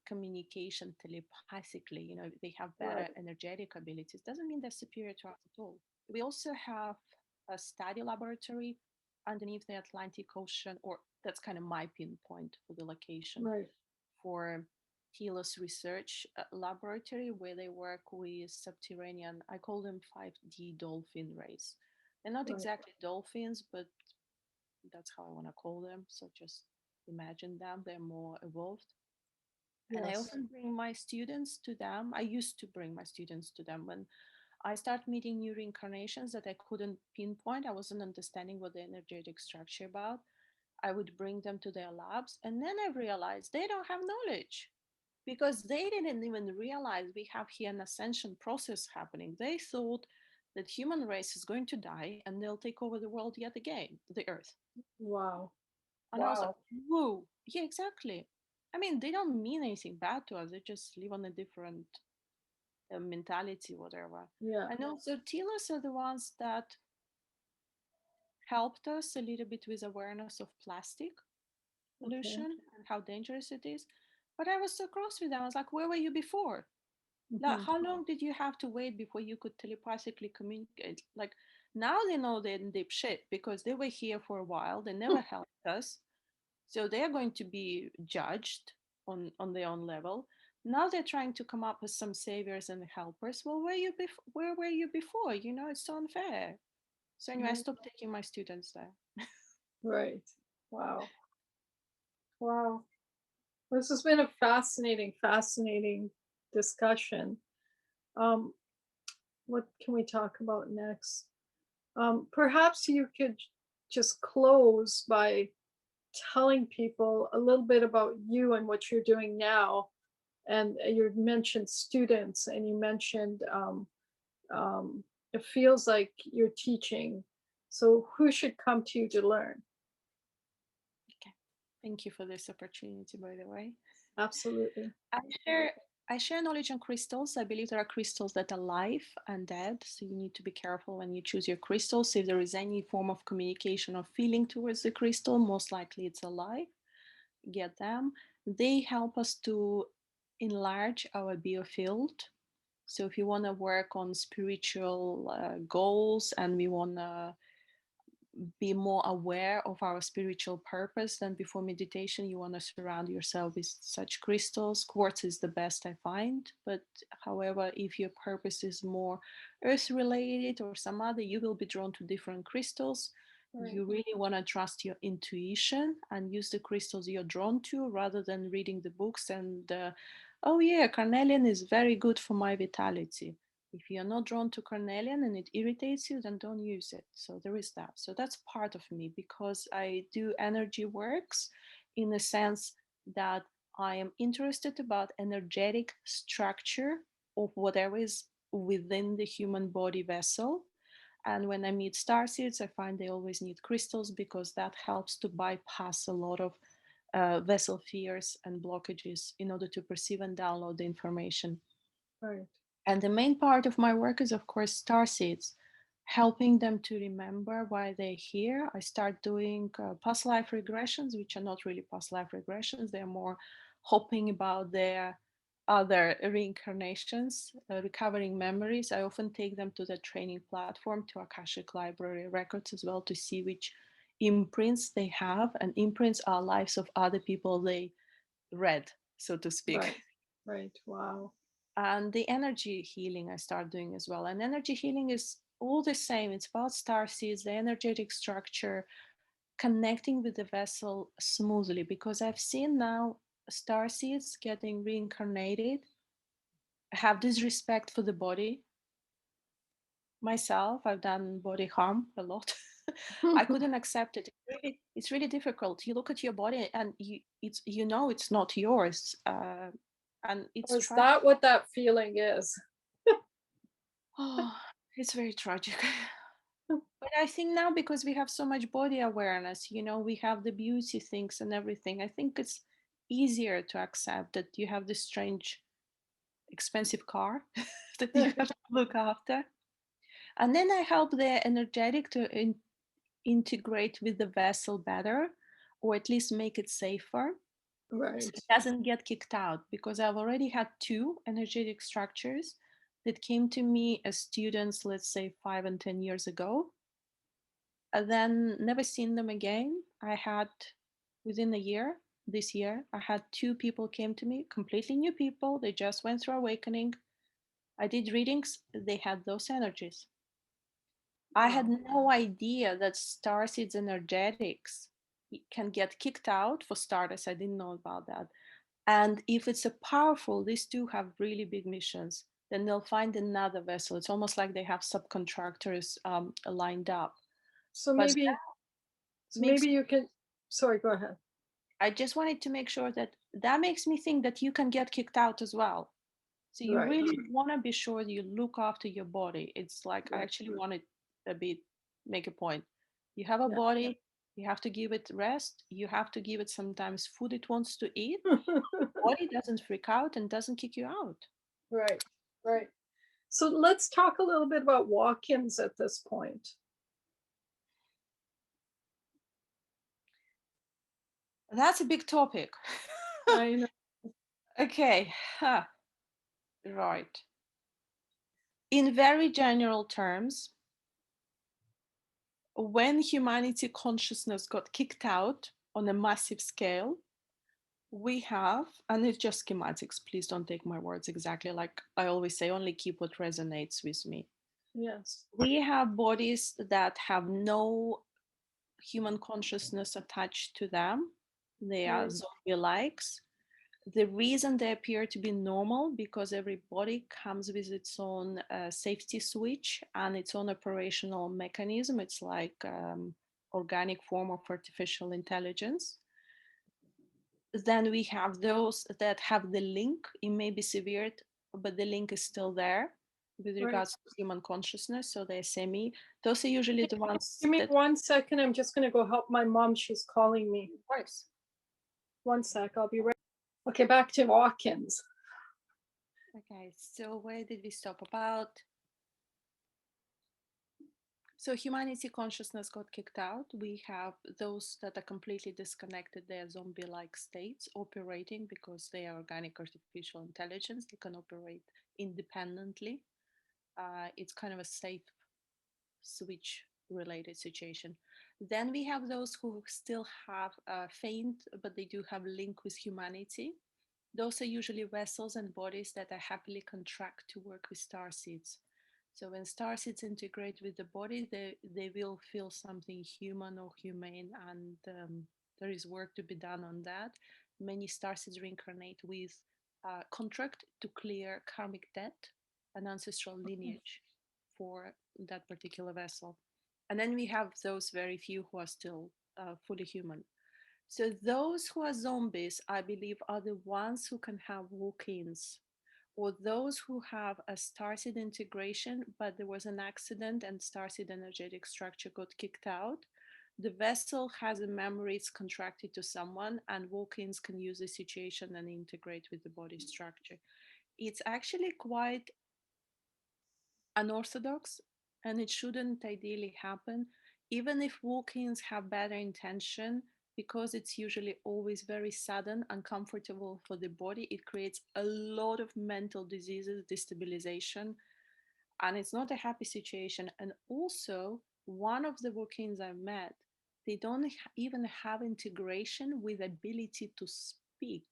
communication telepathically, they have better right, energetic abilities, doesn't mean they're superior to us at all. We also have a study laboratory underneath the Atlantic Ocean, or that's kind of my pinpoint for the location right, for Telos Research Laboratory where they work with subterranean, I call them 5D dolphin race. They're not Right. exactly dolphins, but that's how I want to call them. So just imagine them, they're more evolved. And I Yes. often bring my students to them. I used to bring my students to them when I start meeting new reincarnations that I couldn't pinpoint. I wasn't understanding what the energetic structure about. I would bring them to their labs, and then I realized they don't have knowledge because they didn't even realize we have here an ascension process happening. They thought that human race is going to die and they'll take over the world yet again, the earth. Wow. And I was like, Wow. whoa, yeah, exactly. I mean, they don't mean anything bad to us. They just live on a different mentality, whatever. Yeah. And also, telos are the ones that helped us a little bit with awareness of plastic Okay. pollution and how dangerous it is. But I was so cross with them. I was like, where were you before? Like, Hmm. how long did you have to wait before you could telepathically communicate? Like, now they know they're in deep shit because they were here for a while. They never helped us. So they're going to be judged on their own level. Now they're trying to come up with some saviors and helpers. Well, where were you before? You know, it's so unfair. So anyway, I Right. stopped taking my students there. Right. Wow. Wow. This has been a fascinating, fascinating discussion. Um, what can we talk about next? Perhaps you could just close by telling people a little bit about you and what you're doing now. And you mentioned students, and you mentioned um, it feels like you're teaching. So, who should come to you to learn? Okay. Thank you for this opportunity, by the way. Absolutely. I share I share knowledge on crystals. I believe there are crystals that are live and dead, so you need to be careful when you choose your crystals. If there is any form of communication or feeling towards the crystal, most likely it's alive. Get them. They help us to enlarge our biofield. So if you want to work on spiritual goals and we want to be more aware of our spiritual purpose, then before meditation you want to surround yourself with such crystals. Quartz is the best I find, but however, if your purpose is more earth related or some other, you will be drawn to different crystals. Right. You really want to trust your intuition and use the crystals you're drawn to rather than reading the books and oh yeah, carnelian is very good for my vitality. If you're not drawn to carnelian and it irritates you, then don't use it. So there is that. So that's part of me because I do energy works in the sense that I am interested about energetic structure of whatever is within the human body vessel. And when I meet starseeds, I find they always need crystals because that helps to bypass a lot of vessel fears and blockages in order to perceive and download the information. Right. And the main part of my work is, of course, star seeds, helping them to remember why they're here. I start doing past life regressions, which are not really past life regressions. They're more hoping about their other reincarnations, recovering memories. I often take them to the training platform, to Akashic Library records as well, to see which imprints they have. And imprints are lives of other people they read, so to speak. Right. Right. Wow. And the energy healing I start doing as well. And energy healing is all the same. It's about star seeds, the energetic structure, connecting with the vessel smoothly. Because I've seen now star seeds getting reincarnated, have disrespect for the body. Myself, I've done body harm a lot. I couldn't accept it. It's really difficult. You look at your body and you know it's not yours, and it's Is tragic. that what that feeling is? Oh, it's very tragic. But I think now because we have so much body awareness, you know, we have the beauty things and everything. I think it's easier to accept that you have this strange, expensive car that you have to look after. And then I help the energetic to integrate with the vessel better, or at least make it safer so Right. it doesn't get kicked out. Because I've already had two energetic structures that came to me as students, let's say 5 and 10 years ago, and then never seen them again. I had within a year. this year. I had two people came to me, completely new people. They just went through awakening. I did readings. They had those energies. I had Wow. no idea that starseeds energetics can get kicked out for starters. I didn't know about that. And if it's a powerful, these two have really big missions, then they'll find another vessel. It's almost like they have subcontractors lined up. So But maybe, that so makes, maybe you can, sorry, go ahead. I just wanted to make sure that that makes me think that you can get kicked out as well. So you Right, really want to be sure you look after your body. It's like I right. actually wanted a bit make a point. You have a Yeah. body, you have to give it rest, you have to give it sometimes food it wants to eat. Body doesn't freak out and doesn't kick you out. Right, right. So let's talk a little bit about walk-ins at this point. That's a big topic. I know. Okay, huh. Right. In very general terms, when humanity consciousness got kicked out on a massive scale, we have, and it's just schematics, please don't take my words exactly. Like I always say, only keep what resonates with me. Yes. We have bodies that have no human consciousness attached to them. They are Right, zombie likes. The reason they appear to be normal because every body comes with its own safety switch and its own operational mechanism. It's like organic form of artificial intelligence. Then we have those that have the link. It may be severed, but the link is still there with right. regards to human consciousness. So they're semi. Those are usually the ones Give me that, of 1 second. I'm just going to go help my mom. She's calling me. course. 1 sec. I'll be right. Okay, back to walk-ins. Okay, so where did we stop about? So humanity consciousness got kicked out. We have those that are completely disconnected. They are zombie-like states operating because they are organic artificial intelligence. They can operate independently. It's kind of a safe switch related situation. Then we have those who still have faint, but they do have link with humanity. Those are usually vessels and bodies that are happily contract to work with star seeds. So when star seeds integrate with the body, they will feel something human or humane, and there is work to be done on that. Many star seeds reincarnate with contract to clear karmic debt and ancestral lineage for that particular vessel. And then we have those very few who are still fully human. So those who are zombies, I believe, are the ones who can have walk-ins, or those who have a starseed integration, but there was an accident and starseed energetic structure got kicked out. The vessel has a memory, it's contracted to someone, and walk-ins can use the situation and integrate with the body structure. It's actually quite unorthodox, and it shouldn't ideally happen, even if walk-ins have better intention, because it's usually always very sudden, uncomfortable for the body. It creates a lot of mental diseases, destabilization, and it's not a happy situation. And also, one of the walk-ins I met, they don't even have integration with ability to speak,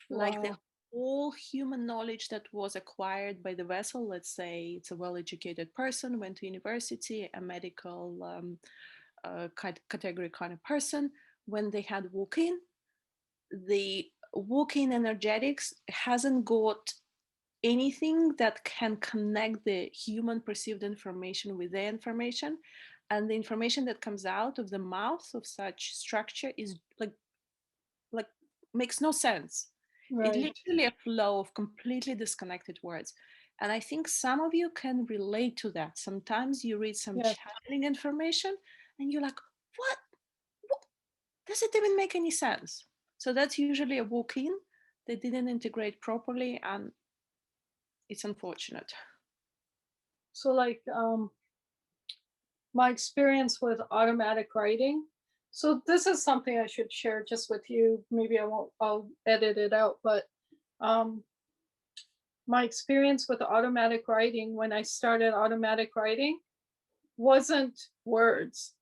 like the Wow. whole human knowledge that was acquired by the vessel. Let's say it's a well-educated person, went to university, a medical category kind of person. When they had walk-in, the walk-in energetics hasn't got anything that can connect the human perceived information with their information, and the information that comes out of the mouth of such structure is like makes no sense. It Right. literally a flow of completely disconnected words. And I think some of you can relate to that. Sometimes you read some Yes. channeling information and you're like, what? What? Does it even make any sense? So that's usually a walk in. They didn't integrate properly, and it's unfortunate. So like my experience with automatic writing. So this is something I should share just with you. Maybe I'll edit it out, but um my experience with automatic writing when I started automatic writing wasn't words.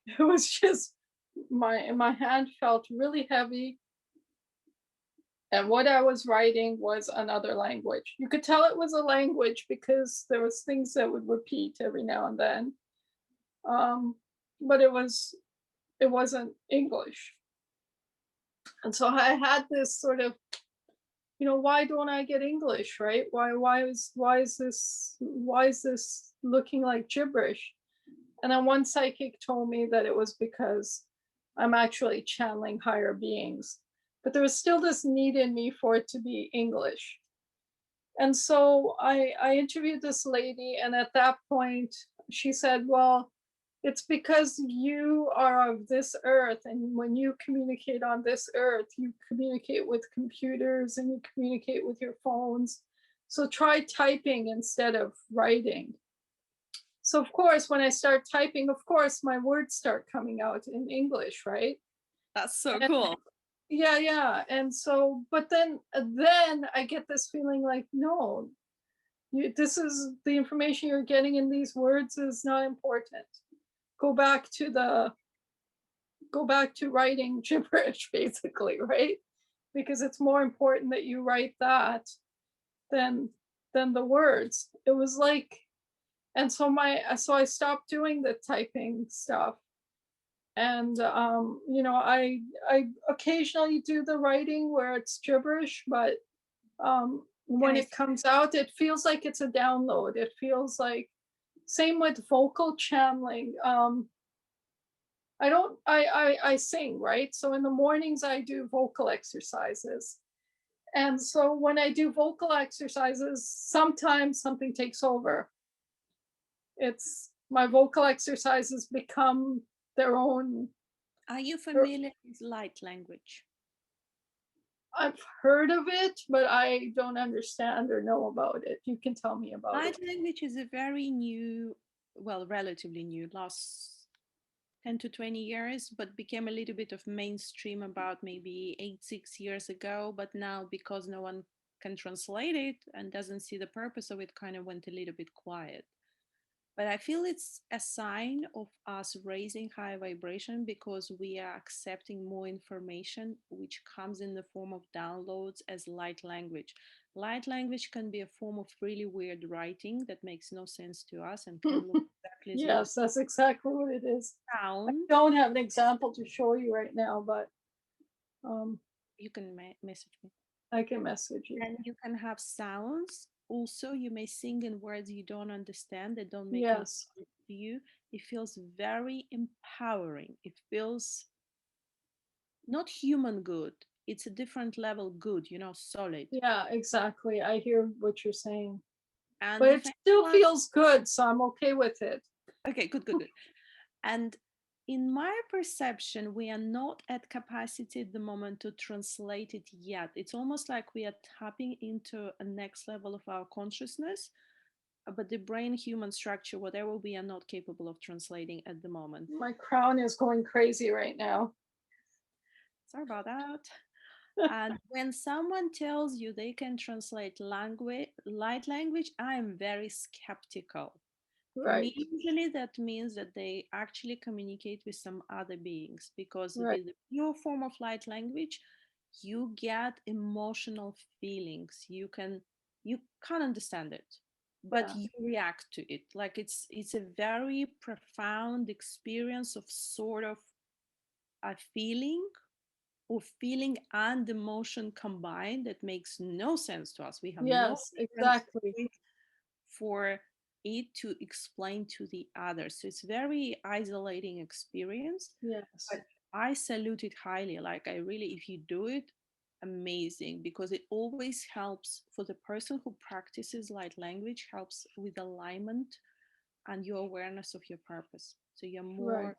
It was just my hand felt really heavy, and what I was writing was another language. You could tell it was a language because there was things that would repeat every now and then. Um, but it wasn't English. And so I had this sort of, why don't I get English, right? Why is this looking like gibberish? And then one psychic told me that it was because I'm actually channeling higher beings. But there was still this need in me for it to be English. And so I interviewed this lady, and at that point, she said, well, it's because you are of this earth, and when you communicate on this earth, you communicate with computers and you communicate with your phones. So try typing instead of writing. So, of course, when I start typing, of course, my words start coming out in English, right? That's so And cool. yeah, yeah. And so, but then I get this feeling like, no, this is the information you're getting in these words is not important. Go back to the go back to writing gibberish, basically, right? Because it's more important that you write that than the words. It was like, and so I stopped doing the typing stuff, and I occasionally do the writing where it's gibberish, but Can when I it comes out, it feels like it's a download. It feels like, same with vocal channeling. I don't I sing, right? So in the mornings I do vocal exercises. And so when I do vocal exercises, sometimes something takes over. It's my vocal exercises become their own. Are you their- familiar with light language? I've heard of it, but I don't understand or know about it. You can tell me about Light it. language is a very new, well, relatively new, last 10 to 20 years, but became a little bit of mainstream about maybe 6 years ago. But now, because no one can translate it and doesn't see the purpose of it, kind of went a little bit quiet. But I feel it's a sign of us raising high vibration because we are accepting more information, which comes in the form of downloads as light language. Light language can be a form of really weird writing that makes no sense to us and can look exactly as if Yes, that's exactly what it is. I sound. don't have an example to show you right now, but um, You can message me. I can message you. And you can have sounds. Also, you may sing in words you don't understand that don't make any Yes. sense to you. It feels very empowering. It feels not human good. It's a different level good, solid. Yeah, exactly. I hear what you're saying. And But if it still anyone, feels good, so I'm okay with it. okay, good, good, good. And in my perception, we are not at capacity at the moment to translate it yet. It's almost like we are tapping into a next level of our consciousness, but the brain human structure, whatever, we are not capable of translating at the moment. My crown is going crazy right now. Sorry about that. And when someone tells you they can translate language, light language, I'm very skeptical. For me, Right, usually that means that they actually communicate with some other beings because with right. the pure form of light language, you get emotional feelings. You can't understand it, but Yeah, you react to it. Like it's a very profound experience of sort of a feeling and emotion combined that makes no sense to us. We have no yes, different exactly. language for it to explain to the others. So it's very isolating experience, Yes, but I salute it highly. Like I really, if you do it, amazing, because it always helps for the person who practices light language, helps with alignment and your awareness of your purpose. So you're right. more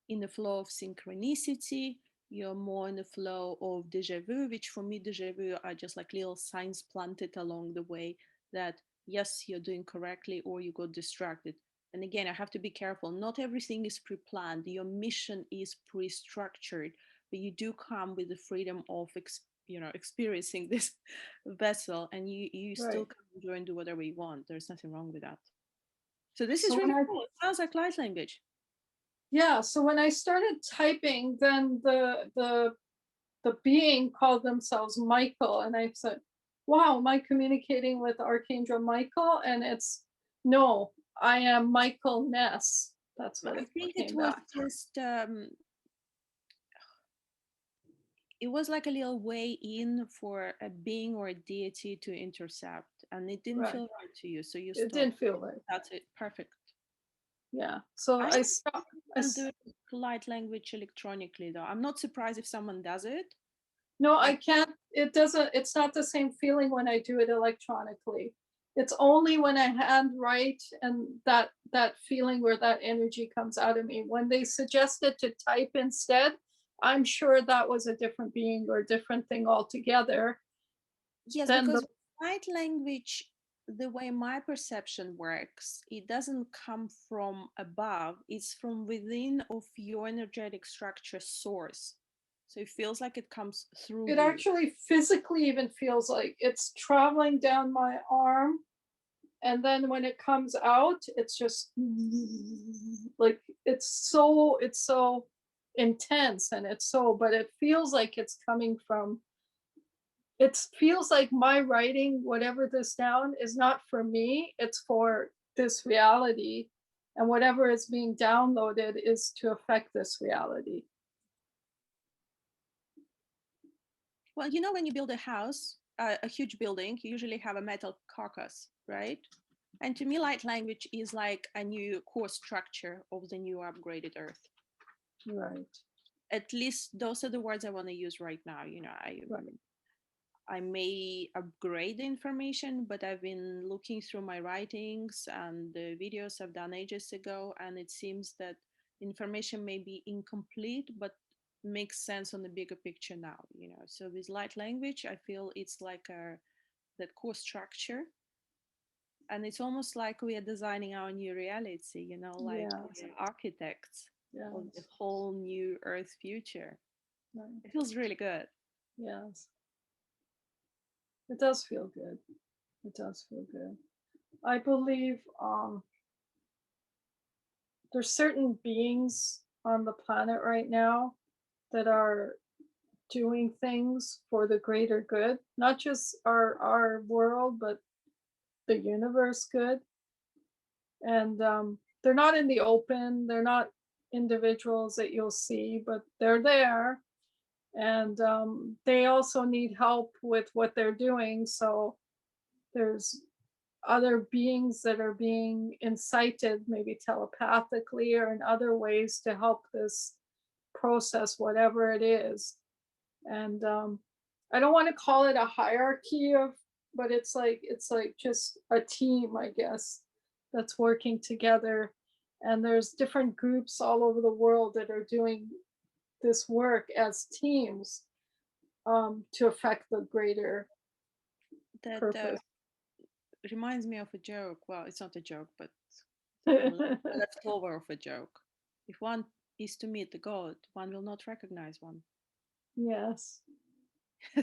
in the flow of synchronicity, you're more in the flow of deja vu, which for me, deja vu are just like little signs planted along the way that, yes, you're doing correctly or you got distracted. And again, I have to be careful. Not everything is pre planned, your mission is pre structured, but you do come with the freedom of experiencing this vessel, and you still Right. can enjoy and do whatever you want. There's nothing wrong with that. So this is So when really I cool. It sounds like light language. Yeah, so when I started typing, then the being called themselves Michael, and I said, "Wow, am I communicating with Archangel Michael?" And it's, "No, I am Michael Ness." That's But what I it think it came was back. just it was like a little way in for a being or a deity to intercept, and it didn't Right. feel right to you, so you It stopped. didn't feel right. That's it. Perfect. Yeah. So I I think stopped. you can do light language electronically, though. I'm not surprised if someone does it. No, I I can't. It doesn't. It's not the same feeling when I do it electronically. It's only when I handwrite and that feeling where that energy comes out of me. When they suggested to type instead, I'm sure that was a different being or a different thing altogether. Yes, Then the because light language, the way my perception works, it doesn't come from above, it's from within of your energetic structure source. So it feels like it comes through it you. actually physically even feels like it's traveling down my arm, and then when it comes out, it's just like it's so intense, and it's so, but it feels like it's coming from, it feels like my writing whatever this down is not for me, it's for this reality, and whatever is being downloaded is to affect this reality. Well, when you build a house, a huge building, you usually have a metal carcass, right? And to me, light language is like a new core structure of the new upgraded Earth. Right. At least those are the words I want to use right now. Right. I may upgrade the information, but I've been looking through my writings and the videos I've done ages ago, and it seems that information may be incomplete, but makes sense on the bigger picture now. So with light language, I feel it's like that core structure, and it's almost like we are designing our new reality, like Yes. architects of the Yes. whole new Earth future. Right. It feels really good. Yes. It does feel good. It does feel good. I believe there's certain beings on the planet right now that are doing things for the greater good, not just our world, but the universe good. And they're not in the open. They're not individuals that you'll see, but they're there. And they also need help with what they're doing. So there's other beings that are being incited, maybe telepathically or in other ways, to help this process, whatever it is. And I don't want to call it a hierarchy of, but it's like just a team, I guess, that's working together. And there's different groups all over the world that are doing this work as teams, to affect the greater That purpose. reminds me of a joke. Well, it's not a joke, but a leftover of a joke. If one is to meet the god, one will not recognize one. Yes,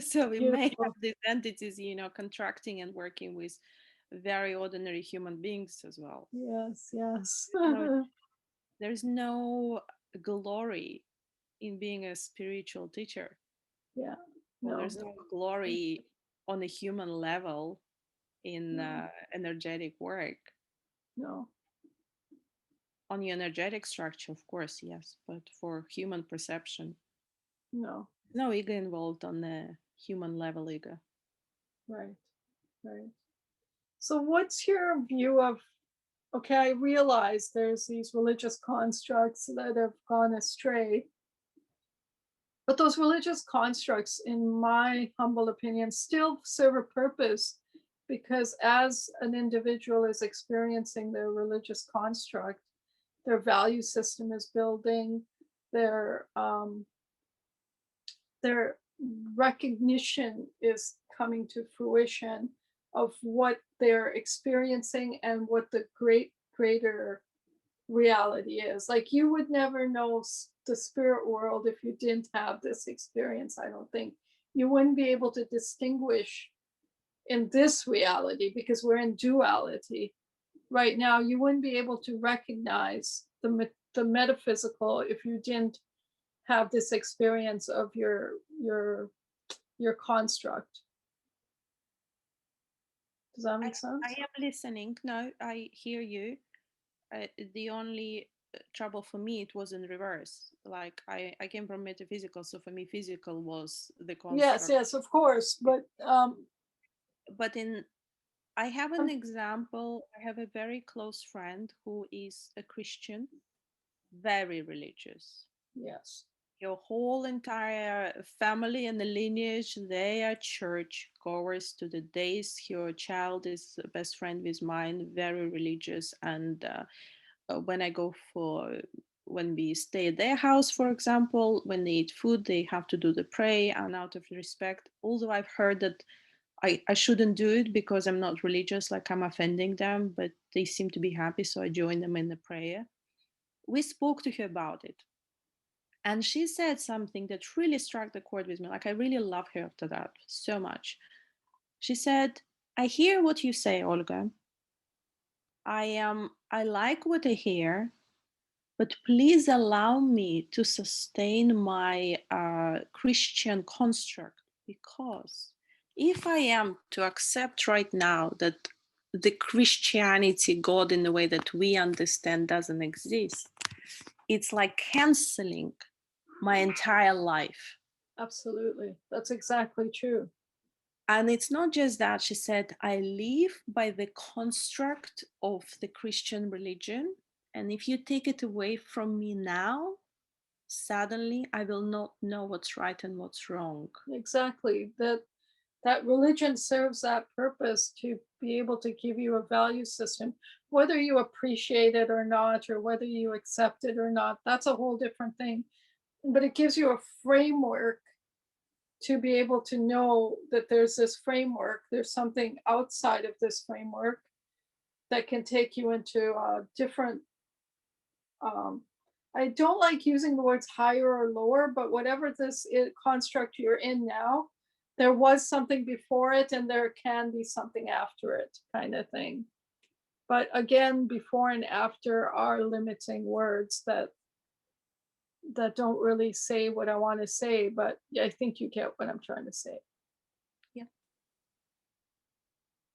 So we may have beautiful. these entities, contracting and working with very ordinary human beings as well. Yes, yes. No, there's no glory in being a spiritual teacher. Yeah, Well, no, there's no glory on a human level in no, energetic work. no, On your energetic structure, of course, yes, but for human perception, no. no ego involved on the human level ego. Right, right. So, what's your view of? Okay, I realize there's these religious constructs that have gone astray, but those religious constructs, in my humble opinion, still serve a purpose, because as an individual is experiencing their religious construct, their value system is building, their their recognition is coming to fruition of what they're experiencing and what the greater reality is. Like, you would never know the spirit world if you didn't have this experience. I don't think you wouldn't be able to distinguish in this reality, because we're in duality. right now, you wouldn't be able to recognize the metaphysical if you didn't have this experience of your construct. Does that I, make I sense? am listening. No, I hear you. The only trouble for me, it was in reverse. Like I came from metaphysical, so for me, physical was the Yes, construct. yes, of course. But But I have an um, example. I have a very close friend who is a Christian, very religious. yes, Your whole entire family and the lineage, they are church goers to the days. Your child is best friend with mine, very religious. And when I go for, when we stay at their house, for example, when they eat food, they have to do the pray. And out of respect, although I've heard that I shouldn't do it because I'm not religious, like I'm offending them, but they seem to be happy. So I join them in the prayer. We spoke to her about it. And she said something that really struck the chord with me. Like I really love her after that so much. She said, I hear what you say, Olga. I like what I hear, but please allow me to sustain my Christian construct, because if I am to accept right now that the Christianity, God in the way that we understand, doesn't exist, it's like canceling my entire life. absolutely. That's exactly true. And it's not just that. She said, I live by the construct of the Christian religion. And if you take it away from me now, suddenly I will not know what's right and what's wrong. Exactly. That religion serves that purpose to be able to give you a value system, whether you appreciate it or not, or whether you accept it or not. That's a whole different thing. But it gives you a framework to be able to know that there's this framework, there's something outside of this framework that can take you into different. Um, I don't like using the words higher or lower, but whatever construct you're in now, there was something before it and there can be something after it, kind of thing. But again, before and after are limiting words that don't really say what I want to say, but I think you get what I'm trying to say. Yeah.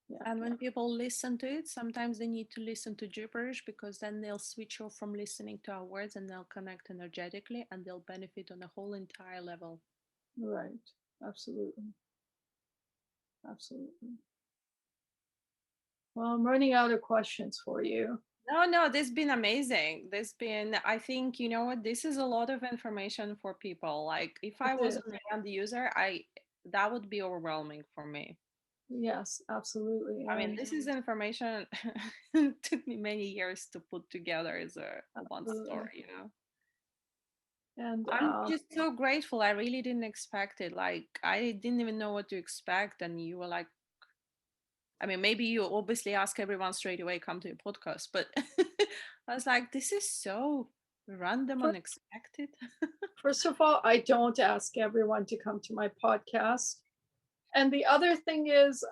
Yeah, And yeah. when people listen to it, sometimes they need to listen to gibberish, because then they'll switch off from listening to our words and they'll connect energetically and they'll benefit on a whole entire level. Right. Absolutely. Absolutely. Well, I'm running out of questions for you. No, no, this has been amazing. This been, I think, you know what, this is a lot of information for people. Like if It I was is. an end user, that would be overwhelming for me. Yes, absolutely. I mean, And this is information took me many years to put together as a one absolutely. story, you know. And I'm just so grateful. I really didn't expect it. Like I didn't even know what to expect. And you were like, I mean, maybe you obviously ask everyone straight away, come to your podcast, but I was like, this is so random, fir- unexpected. first of all, I don't ask everyone to come to my podcast. And the other thing is,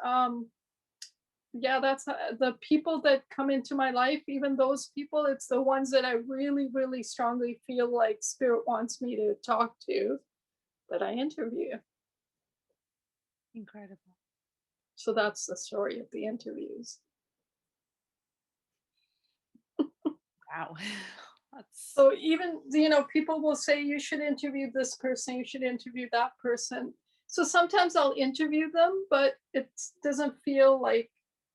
yeah, that's the people that come into my life, even those people, it's the ones that I really, really strongly feel like spirit wants me to talk to that I interview. Incredible. So that's the story of the interviews. Wow. That's So even, people will say you should interview this person, you should interview that person. So sometimes I'll interview them, but it doesn't feel like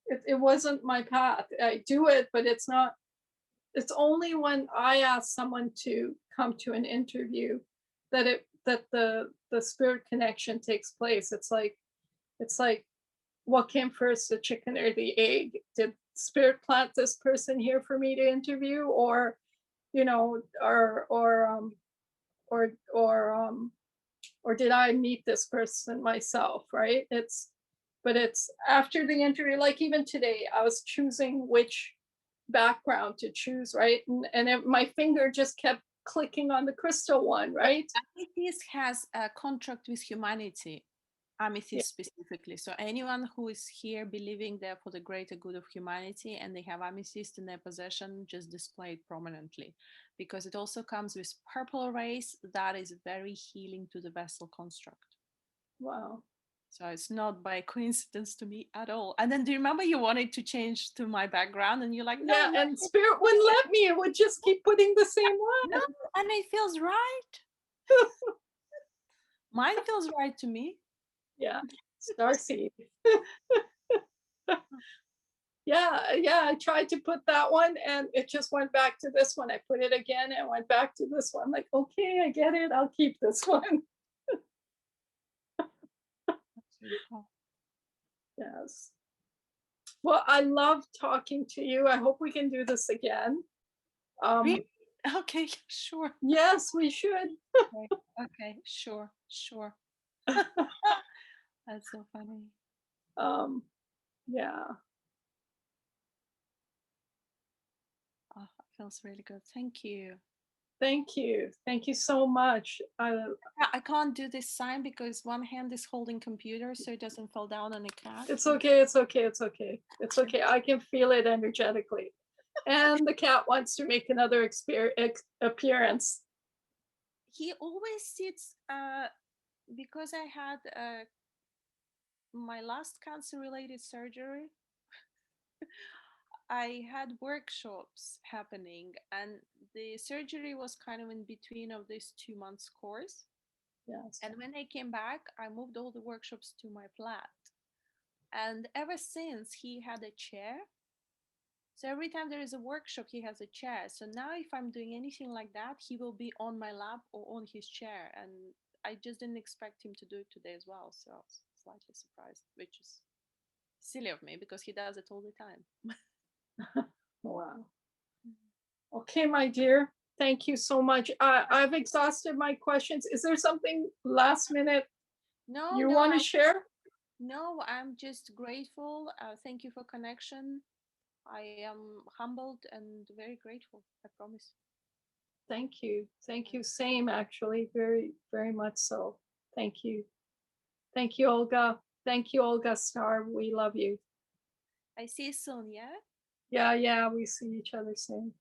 it wasn't my path. I do it, but it's not. It's only when I ask someone to come to an interview that the spirit connection takes place. It's like what came first, the chicken or the egg? Did spirit plant this person here for me to interview, or you know, or or did I meet this person myself, right? But it's after the interview, like even today, I was choosing which background to choose, right? And my finger just kept clicking on the crystal one, right? I think this has a contract with humanity. Yeah. Amethyst specifically. So anyone who is here believing they're for the greater good of humanity and they have amethyst in their possession, just display it prominently, because it also comes with purple rays that is very healing to the vessel construct. Wow. So it's not by coincidence to me at all. And then do you remember you wanted to change to my background and you're like, no, Yeah, no, and spirit wouldn't let me. It would just keep putting the same no, one. and it feels right. Mine feels right to me. Yeah. Starseed. Yeah, I tried to put that one and it just went back to this one. I put it again and went back to this one. Like, okay, I get it. I'll keep this one. That's really cool. Yes. Well, I love talking to you. I hope we can do this again. Really? Okay, sure. Yes, we should. Okay, okay, sure, sure. That's so funny. Yeah. Oh, it feels really good. Thank you. Thank you. Thank you so much. I can't do this sign because one hand is holding computer so it doesn't fall down on a cat. It's okay. It's okay. It's okay. It's okay. I can feel it energetically. And the cat wants to make another appearance. He always sits because I had my last cancer related surgery. I had workshops happening, and the surgery was kind of in between of this 2 months course. Yes. And when I came back, I moved all the workshops to my flat. And ever since, he had a chair. So every time there is a workshop, he has a chair. So now, if I'm doing anything like that, he will be on my lap or on his chair. And I just didn't expect him to do it today as well. So I was slightly surprised, which is silly of me because he does it all the time. Wow. Okay, my dear. Thank you so much. I've exhausted my questions. Is there something last minute No, you no, want to share? no, I'm just grateful. Thank you for connection. I am humbled and very grateful. I promise. Thank you. Thank you. Same, actually. Very, very much so. Thank you. Thank you, Olga. Thank you, Olga Star. We love you. I see you soon, yeah? Yeah, we see each other soon.